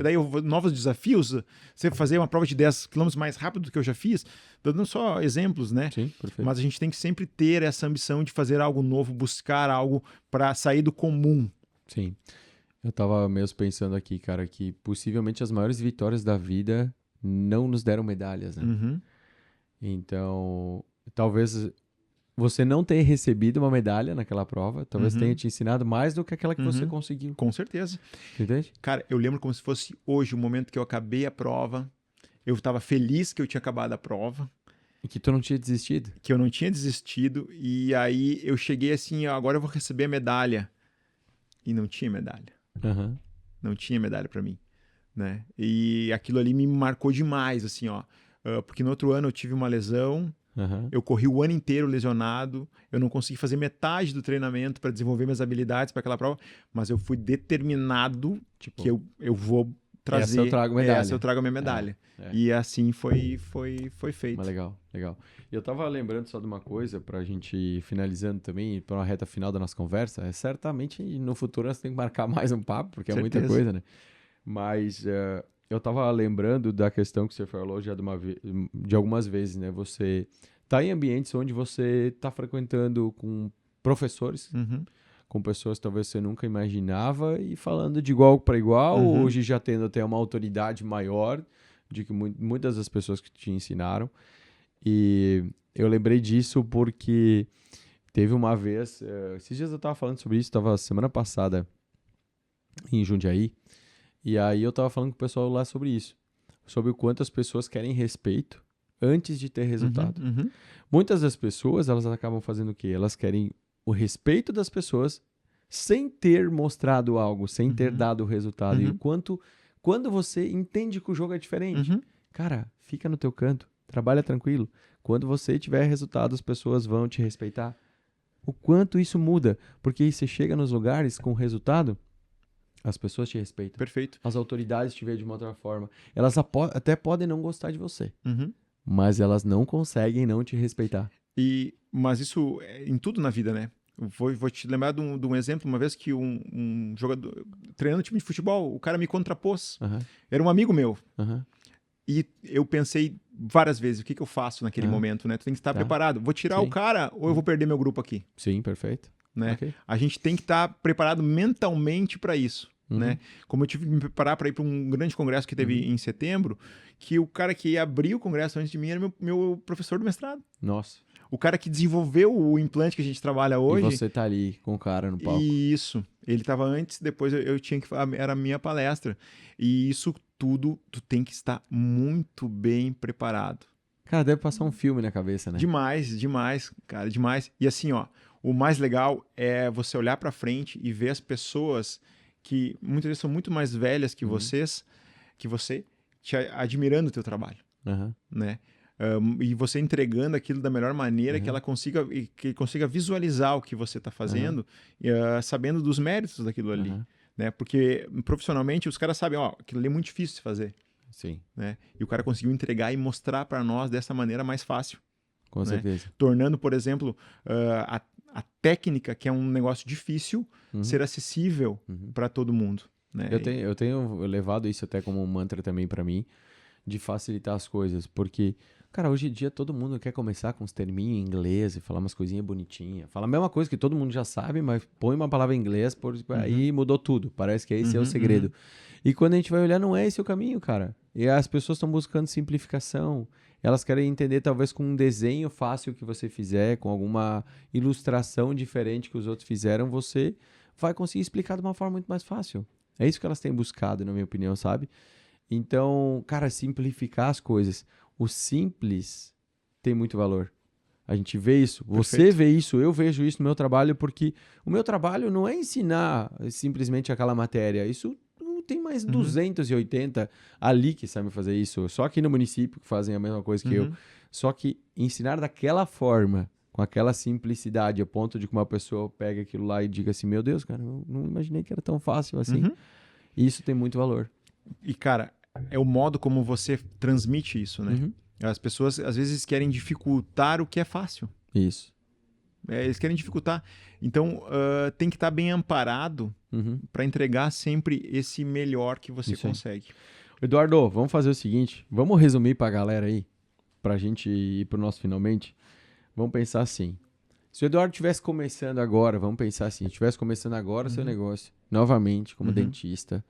Daí novos desafios, você fazer uma prova de 10 km mais rápido do que eu já fiz, dando só exemplos, né? Sim, perfeito. Mas a gente tem que sempre ter essa ambição de fazer algo novo, buscar algo para sair do comum. Sim. Eu tava mesmo pensando aqui, cara, que possivelmente as maiores vitórias da vida não nos deram medalhas, né? Então, talvez você não tenha recebido uma medalha naquela prova, talvez tenha te ensinado mais do que aquela que você conseguiu. Com certeza. Entende? Cara, eu lembro como se fosse hoje, o momento que eu acabei a prova. Eu estava feliz que eu tinha acabado a prova. E que tu não tinha desistido. Que eu não tinha desistido. E aí eu cheguei assim, agora eu vou receber a medalha. E não tinha medalha. Não tinha medalha para mim, né? E aquilo ali me marcou demais, assim, ó. Porque no outro ano eu tive uma lesão. Eu corri o ano inteiro lesionado, eu não consegui fazer metade do treinamento para desenvolver minhas habilidades para aquela prova, mas eu fui determinado que eu vou trazer. Essa eu trago medalha. Essa eu trago a minha medalha. E assim foi feito. Mas legal. E eu tava lembrando só de uma coisa, pra gente ir finalizando também, para uma reta final da nossa conversa. Certamente no futuro nós temos que marcar mais um papo, porque é muita coisa, né? Mas eu tava lembrando da questão que você falou já de algumas vezes, né? Você tá em ambientes onde você tá frequentando com professores, com pessoas que talvez você nunca imaginava e falando de igual para igual, hoje já tendo até uma autoridade maior de que muitas das pessoas que te ensinaram. E eu lembrei disso porque teve uma vez, esses dias eu tava falando sobre isso, tava semana passada em Jundiaí, e aí eu tava falando com o pessoal lá sobre isso, sobre o quanto as pessoas querem respeito antes de ter resultado. Muitas das pessoas, elas acabam fazendo o quê? Elas querem o respeito das pessoas sem ter mostrado algo, sem ter dado o resultado. E o quanto, quando você entende que o jogo é diferente, cara, fica no teu canto, trabalha tranquilo. Quando você tiver resultado, as pessoas vão te respeitar. O quanto isso muda, porque aí você chega nos lugares com resultado, as pessoas te respeitam. Perfeito. As autoridades te veem de uma outra forma. Elas até podem não gostar de você, mas elas não conseguem não te respeitar. Mas isso é em tudo na vida, né? Vou te lembrar de um exemplo, uma vez que um jogador, treinando time de futebol, o cara me contrapôs. Era um amigo meu. E eu pensei várias vezes, o que eu faço naquele momento, né? Tu tem que estar preparado. Vou tirar o cara ou eu vou perder meu grupo aqui? Sim, perfeito. Né? A gente tem que estar preparado mentalmente para isso. Né? Como eu tive que me preparar para ir para um grande congresso que teve em setembro, que o cara que ia abrir o congresso antes de mim era meu professor do mestrado. Nossa. O cara que desenvolveu o implante que a gente trabalha hoje. E você tá ali com o cara no palco. Isso. Ele estava antes, depois eu tinha que... Era a minha palestra. E isso tudo, tu tem que estar muito bem preparado. Cara, deve passar um filme na cabeça, né? Demais, cara, demais. E assim, ó, o mais legal é você olhar pra frente e ver as pessoas que muitas vezes são muito mais velhas que você, te admirando o teu trabalho, né? E você entregando aquilo da melhor maneira que ela consiga visualizar o que você está fazendo, sabendo dos méritos daquilo ali, né? Porque profissionalmente os caras sabem, ó, aquilo ali é muito difícil de fazer. Sim. Né? E o cara conseguiu entregar e mostrar para nós dessa maneira mais fácil. Com certeza. Tornando, por exemplo, a técnica, que é um negócio difícil, ser acessível para todo mundo. Né? Eu tenho levado isso até como um mantra também para mim, de facilitar as coisas, porque Cara, hoje em dia todo mundo quer começar com uns terminhos em inglês e falar umas coisinhas bonitinhas. Fala a mesma coisa que todo mundo já sabe, mas põe uma palavra em inglês, aí mudou tudo. Parece que esse é o segredo. E quando a gente vai olhar, não é esse o caminho, cara. E as pessoas estão buscando simplificação. Elas querem entender, talvez, com um desenho fácil que você fizer, com alguma ilustração diferente que os outros fizeram, você vai conseguir explicar de uma forma muito mais fácil. É isso que elas têm buscado, na minha opinião, sabe? Então, cara, simplificar as coisas. O simples tem muito valor. A gente vê isso, você Perfeito. vê isso, eu vejo isso no meu trabalho, porque o meu trabalho não é ensinar simplesmente aquela matéria. Isso tem mais 280 ali que sabem fazer isso. Só aqui no município que fazem a mesma coisa que eu. Só que ensinar daquela forma, com aquela simplicidade, a ponto de que uma pessoa pega aquilo lá e diga assim, meu Deus, cara, eu não imaginei que era tão fácil assim. Isso tem muito valor. E, cara, é o modo como você transmite isso, né? As pessoas, às vezes, querem dificultar o que é fácil. Isso. Eles querem dificultar. Então, tem que estar bem amparado para entregar sempre esse melhor que você consegue. Eduardo, vamos fazer o seguinte. Vamos resumir para a galera aí, para a gente ir para o nosso finalmente. Vamos pensar assim. Se o Eduardo estivesse começando agora, vamos pensar assim, estivesse começando agora o seu negócio, novamente, como dentista,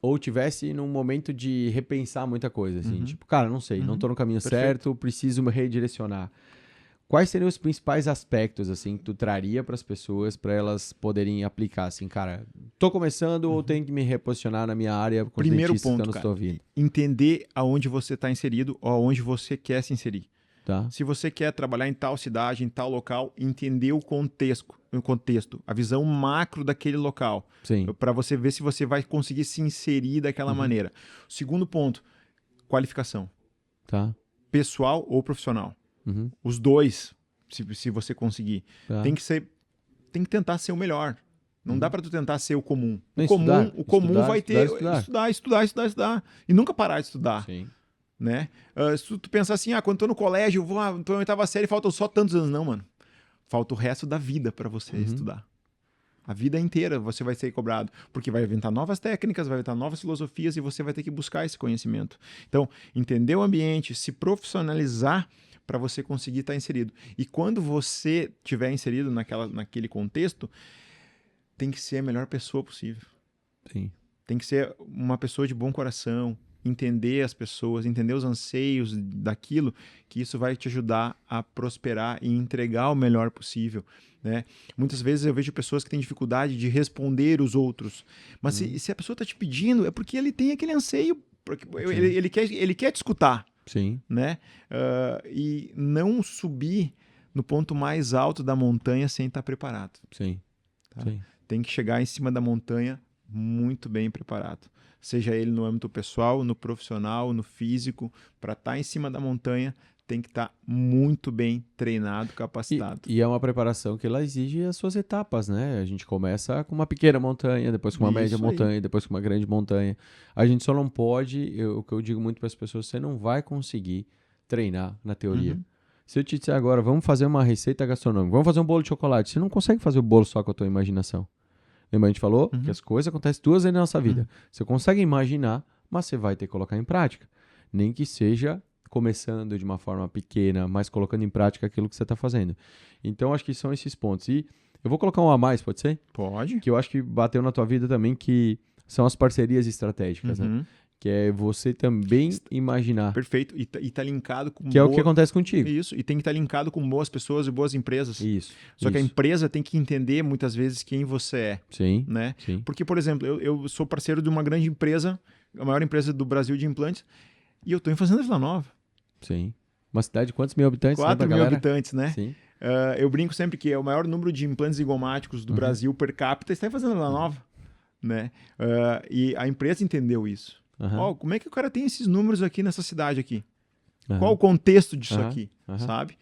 ou tivesse num momento de repensar muita coisa, assim, tipo, cara, não sei, não tô no caminho certo, preciso me redirecionar. Quais seriam os principais aspectos, assim, que tu traria para as pessoas, para elas poderem aplicar, assim, cara, tô começando ou tenho que me reposicionar na minha área com Primeiro dentistas ponto, que eu não estou ouvindo? Entender aonde você está inserido ou aonde você quer se inserir. Tá. Se você quer trabalhar em tal cidade, em tal local, entender o contexto, a visão macro daquele local, para você ver se você vai conseguir se inserir daquela maneira. Segundo ponto, qualificação. Tá. Pessoal ou profissional. Os dois, se você conseguir. Tá. Tem que tentar ser o melhor. Não dá para tu tentar ser o comum. O comum Estudar, vai ter estudar e nunca parar de estudar. Sim. Né? Se tu pensar assim, quando tô no colégio, tô na oitava série, faltam só tantos anos. Não, mano. Falta o resto da vida para você estudar. A vida inteira você vai ser cobrado, porque vai inventar novas técnicas, vai inventar novas filosofias e você vai ter que buscar esse conhecimento. Então, entender o ambiente, se profissionalizar para você conseguir estar inserido. E quando você estiver inserido naquele contexto, tem que ser a melhor pessoa possível. Sim. Tem que ser uma pessoa de bom coração, entender as pessoas, entender os anseios daquilo, que isso vai te ajudar a prosperar e entregar o melhor possível, né? Muitas vezes eu vejo pessoas que têm dificuldade de responder os outros, mas se a pessoa está te pedindo, é porque ele tem aquele anseio, porque ele quer te escutar. Sim. Né? E não subir no ponto mais alto da montanha sem estar preparado. Sim. Tá? Sim. Tem que chegar em cima da montanha muito bem preparado. Seja ele no âmbito pessoal, no profissional, no físico, para estar em cima da montanha, tem que estar muito bem treinado, capacitado. E é uma preparação que ela exige as suas etapas, né? A gente começa com uma pequena montanha, depois com uma média montanha, depois com uma grande montanha. A gente só não pode, o que eu digo muito para as pessoas, você não vai conseguir treinar na teoria. Se eu te disser agora, vamos fazer uma receita gastronômica, vamos fazer um bolo de chocolate, você não consegue fazer o bolo só com a tua imaginação. Lembra, a gente falou que as coisas acontecem 2 vezes na nossa vida. Você consegue imaginar, mas você vai ter que colocar em prática. Nem que seja começando de uma forma pequena, mas colocando em prática aquilo que você está fazendo. Então, acho que são esses pontos. E eu vou colocar um a mais, pode ser? Pode. Que eu acho que bateu na tua vida também, que são as parcerias estratégicas, né? Que é você também imaginar. Perfeito. E tá linkado com... Que é o que acontece contigo. Isso. E tem que estar linkado com boas pessoas e boas empresas. Isso. Só que a empresa tem que entender, muitas vezes, quem você é. Sim. Né? Sim. Porque, por exemplo, eu sou parceiro de uma grande empresa, a maior empresa do Brasil de implantes, e eu estou em Fazenda Vila Nova. Sim. Uma cidade de quantos mil habitantes? 4 mil habitantes, né? Sim. Eu brinco sempre que é o maior número de implantes zigomáticos do Brasil per capita está em Fazenda Vila Nova. Né? E a empresa entendeu isso. Como é que o cara tem esses números aqui nessa cidade aqui? Qual o contexto disso aqui? Sabe?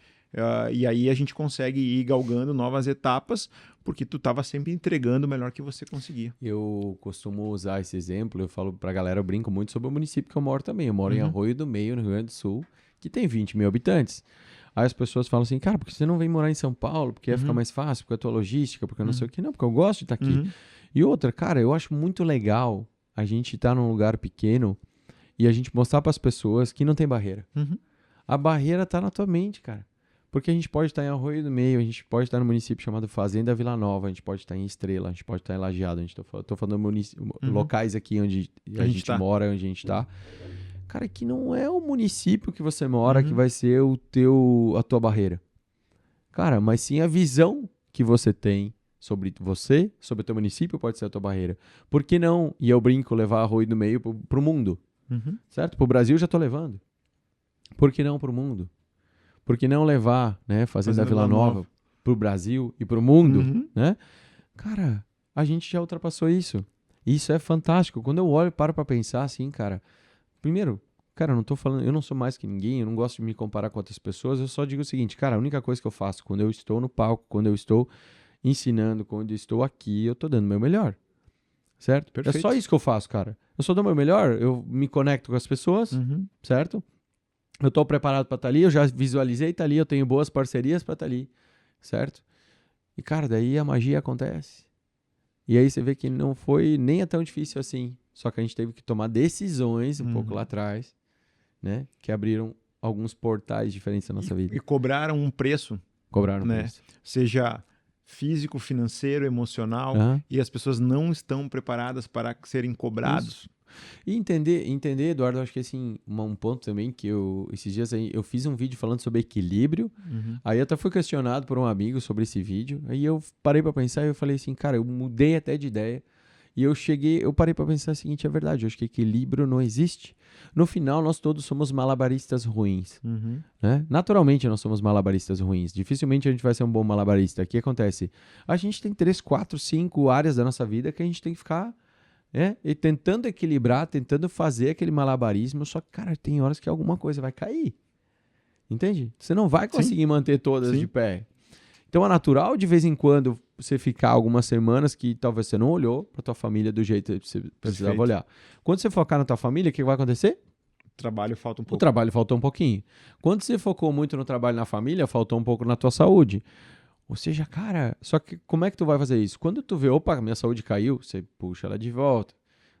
E aí a gente consegue ir galgando novas etapas, porque tu estava sempre entregando o melhor que você conseguia. Eu costumo usar esse exemplo, eu falo pra galera, eu brinco muito sobre o município que eu moro também. Eu moro em Arroio do Meio, no Rio Grande do Sul, que tem 20 mil habitantes. Aí as pessoas falam assim, cara, por que você não vem morar em São Paulo? Porque ia ficar mais fácil, porque a tua logística, porque eu não sei o que. Não, porque eu gosto de estar aqui. E outra, cara, eu acho muito legal a gente estar num lugar pequeno e a gente mostrar para as pessoas que não tem barreira. Uhum. A barreira tá na tua mente, cara. Porque a gente pode estar em Arroio do Meio, a gente pode estar no município chamado Fazenda Vila Nova, a gente pode estar em Estrela, a gente pode estar em Lajeado, a gente tô falando locais aqui onde a gente tá. mora, onde a gente tá. Cara, que não é o município que você mora que vai ser a tua barreira. Cara, mas sim a visão que você tem sobre você, sobre o teu município pode ser a tua barreira. Por que não, e eu brinco, levar Arroio do Meio pro mundo? Certo? Pro Brasil já tô levando. Por que não pro mundo? Por que não levar, né, Fazenda Vila Nova pro Brasil e pro mundo, né? Cara, a gente já ultrapassou isso. Isso é fantástico. Quando eu olho e paro pra pensar assim, cara, primeiro, cara, eu não sou mais que ninguém, eu não gosto de me comparar com outras pessoas, eu só digo o seguinte, cara, a única coisa que eu faço quando eu estou no palco, quando eu estou ensinando, quando eu estou aqui, eu tô dando o meu melhor. Certo? Perfeito. É só isso que eu faço, cara. Eu só dou o meu melhor, eu me conecto com as pessoas, certo? Eu estou preparado para estar ali, eu já visualizei estar ali, eu tenho boas parcerias para estar ali, certo? E, cara, daí a magia acontece. E aí você vê que não foi nem tão difícil assim. Só que a gente teve que tomar decisões um pouco lá atrás, né? Que abriram alguns portais diferentes na nossa vida. E cobraram um preço. Cobraram um preço. Seja físico, financeiro, emocional. E as pessoas não estão preparadas para serem cobrados. Isso. E entender, Eduardo, acho que assim, um ponto também que esses dias aí, eu fiz um vídeo falando sobre equilíbrio, aí eu até fui questionado por um amigo sobre esse vídeo, aí eu parei pra pensar e eu falei assim, cara, eu mudei até de ideia, e eu parei pra pensar o seguinte, é verdade, eu acho que equilíbrio não existe. No final, nós todos somos malabaristas ruins, né? Naturalmente, nós somos malabaristas ruins, dificilmente a gente vai ser um bom malabarista. O que acontece? A gente tem 3, 4, 5 áreas da nossa vida que a gente tem que ficar... e tentando equilibrar, tentando fazer aquele malabarismo, só que, cara, tem horas que alguma coisa vai cair. Entende? Você não vai conseguir manter todas de pé. Então é natural de vez em quando você ficar algumas semanas que talvez você não olhou para tua família do jeito que você precisava olhar. Quando você focar na tua família, o que vai acontecer? O trabalho falta um pouco. O trabalho faltou um pouquinho. Quando você focou muito no trabalho e na família, faltou um pouco na tua saúde. Ou seja, cara, só que como é que tu vai fazer isso? Quando tu vê, opa, minha saúde caiu, você puxa ela de volta.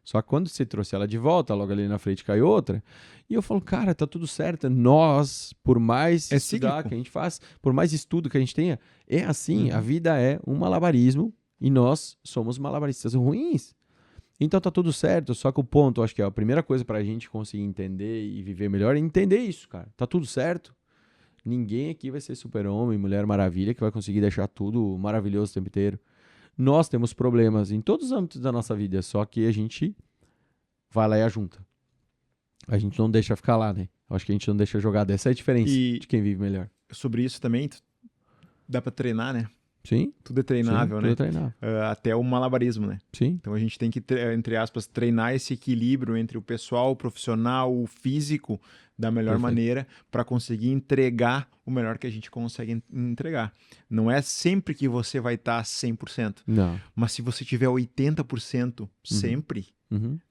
Só que quando você trouxe ela de volta, logo ali na frente caiu outra. E eu falo, cara, tá tudo certo. Nós, por mais estudar que a gente faz, por mais estudo que a gente tenha, é assim, a vida é um malabarismo e nós somos malabaristas ruins. Então tá tudo certo, só que o ponto, acho que a primeira coisa pra gente conseguir entender e viver melhor é entender isso, cara. Tá tudo certo. Ninguém aqui vai ser super-homem, mulher maravilha, que vai conseguir deixar tudo maravilhoso o tempo inteiro. Nós temos problemas em todos os âmbitos da nossa vida, só que a gente vai lá e ajunta. A gente não deixa ficar lá, né? Acho que a gente não deixa jogar. Essa é a diferença de quem vive melhor. Sobre isso também, dá pra treinar, né? Sim. Tudo é treinável, né? Tudo é treinável. Até o malabarismo, né? Sim. Então a gente tem que, entre aspas, treinar esse equilíbrio entre o pessoal, o profissional, o físico da melhor maneira para conseguir entregar o melhor que a gente consegue entregar. Não é sempre que você vai estar 100%. Não. Mas se você tiver 80% sempre,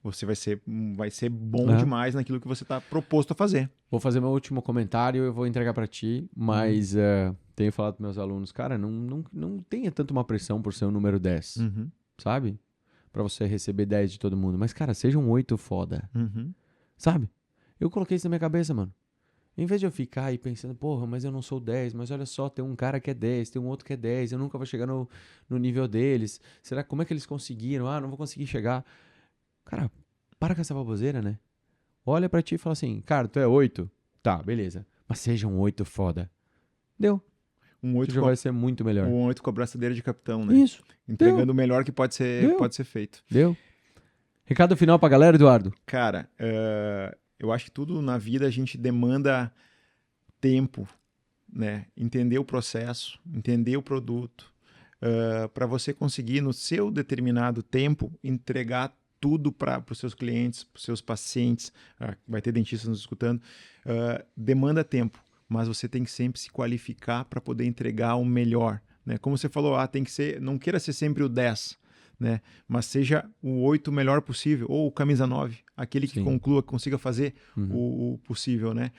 você vai ser bom demais naquilo que você está proposto a fazer. Vou fazer meu último comentário, eu vou entregar para ti, mas tenho falado para meus alunos, cara, não tenha tanto uma pressão por ser o número 10, sabe? Para você receber 10 de todo mundo. Mas, cara, seja um 8 foda, sabe? Eu coloquei isso na minha cabeça, mano. Em vez de eu ficar aí pensando, porra, mas eu não sou 10, mas olha só, tem um cara que é 10, tem um outro que é 10, eu nunca vou chegar no nível deles. Será como é que eles conseguiram? Ah, não vou conseguir chegar. Cara, para com essa baboseira, né? Olha pra ti e fala assim, cara, tu é 8? Tá, beleza. Mas seja um 8 foda. Deu. Um 8 já vai ser muito melhor. Um 8 com a braçadeira de capitão, né? Isso. Entregando o melhor que pode ser feito. Deu. Recado final pra galera, Eduardo? Cara, eu acho que tudo na vida a gente demanda tempo, né? Entender o processo, entender o produto, para você conseguir, no seu determinado tempo, entregar tudo para os seus clientes, para os seus pacientes. Vai ter dentistas nos escutando. Demanda tempo, mas você tem que sempre se qualificar para poder entregar o melhor, né? Como você falou, tem que ser, não queira ser sempre o 10, né? Mas seja o 8 o melhor possível, ou o camisa 9, aquele que conclua, que consiga fazer o possível, né?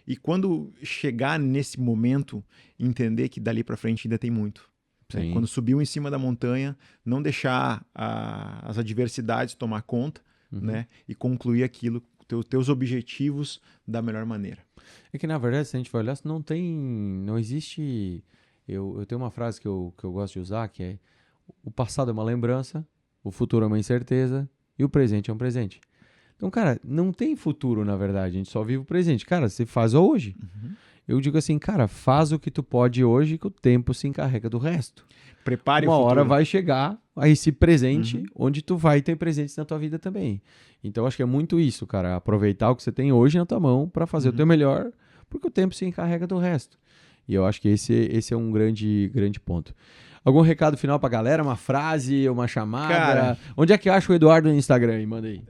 E quando chegar nesse momento, entender que dali para frente ainda tem muito. Né? Quando subiu em cima da montanha, não deixar as adversidades tomar conta, né? E concluir aquilo teus objetivos da melhor maneira. É que, na verdade, se a gente vai olhar, não existe... Eu tenho uma frase que eu gosto de usar, que é: o passado é uma lembrança, o futuro é uma incerteza e o presente é um presente. Então, cara, não tem futuro, na verdade, a gente só vive o presente. Cara, você faz hoje. Eu digo assim, cara, faz o que tu pode hoje, que o tempo se encarrega do resto. Prepare Uma o futuro. hora vai chegar a esse presente, onde tu vai ter presentes na tua vida também. Então, acho que é muito isso, cara. Aproveitar o que você tem hoje na tua mão para fazer o teu melhor, porque o tempo se encarrega do resto. E eu acho que esse é um grande ponto. Algum recado final pra galera? Uma frase, uma chamada? Cara, onde é que acha o Eduardo no Instagram? Manda aí.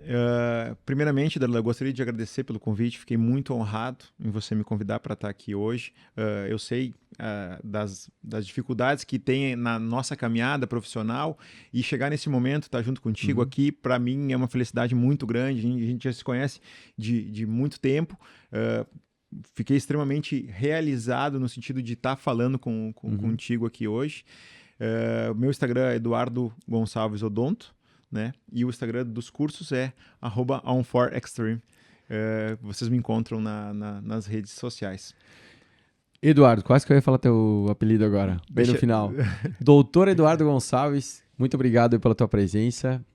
Primeiramente, Darlan, eu gostaria de agradecer pelo convite. Fiquei muito honrado em você me convidar para estar aqui hoje. Eu sei das dificuldades que tem na nossa caminhada profissional, e chegar nesse momento, estar junto contigo aqui, para mim é uma felicidade muito grande. A gente já se conhece de muito tempo. Fiquei extremamente realizado no sentido de estar falando contigo aqui hoje. O meu Instagram é Eduardo Gonçalves Odonto, né? E o Instagram dos cursos é @on4extreme. Vocês me encontram nas redes sociais. Eduardo, quase que eu ia falar teu apelido agora, bem no final. Doutor Eduardo Gonçalves, muito obrigado pela tua presença.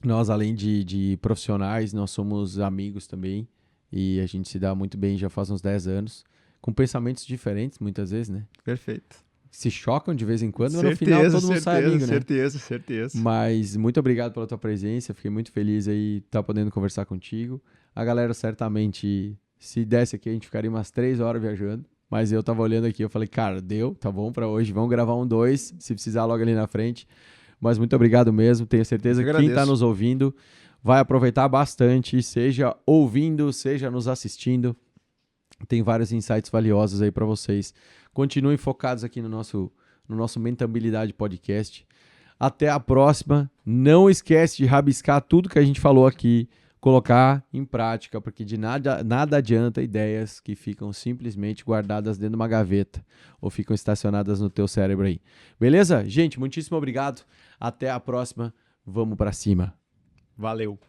Nós, além de profissionais, nós somos amigos também. E a gente se dá muito bem já faz uns 10 anos. Com pensamentos diferentes, muitas vezes, né? Perfeito. Se chocam de vez em quando, mas no final todo mundo sai amigo, né? Certeza. Mas muito obrigado pela tua presença. Fiquei muito feliz aí de estar podendo conversar contigo. A galera certamente, se desse aqui, a gente ficaria umas 3 horas viajando. Mas eu tava olhando aqui, eu falei, cara, deu, tá bom pra hoje. Vamos gravar 2, se precisar logo ali na frente. Mas muito obrigado mesmo. Tenho certeza que quem tá nos ouvindo vai aproveitar bastante, seja ouvindo, seja nos assistindo. Tem vários insights valiosos aí para vocês. Continuem focados aqui no nosso Mentabilidade Podcast. Até a próxima. Não esquece de rabiscar tudo que a gente falou aqui, colocar em prática, porque de nada adianta ideias que ficam simplesmente guardadas dentro de uma gaveta ou ficam estacionadas no teu cérebro aí. Beleza? Gente, muitíssimo obrigado. Até a próxima. Vamos para cima. Valeu.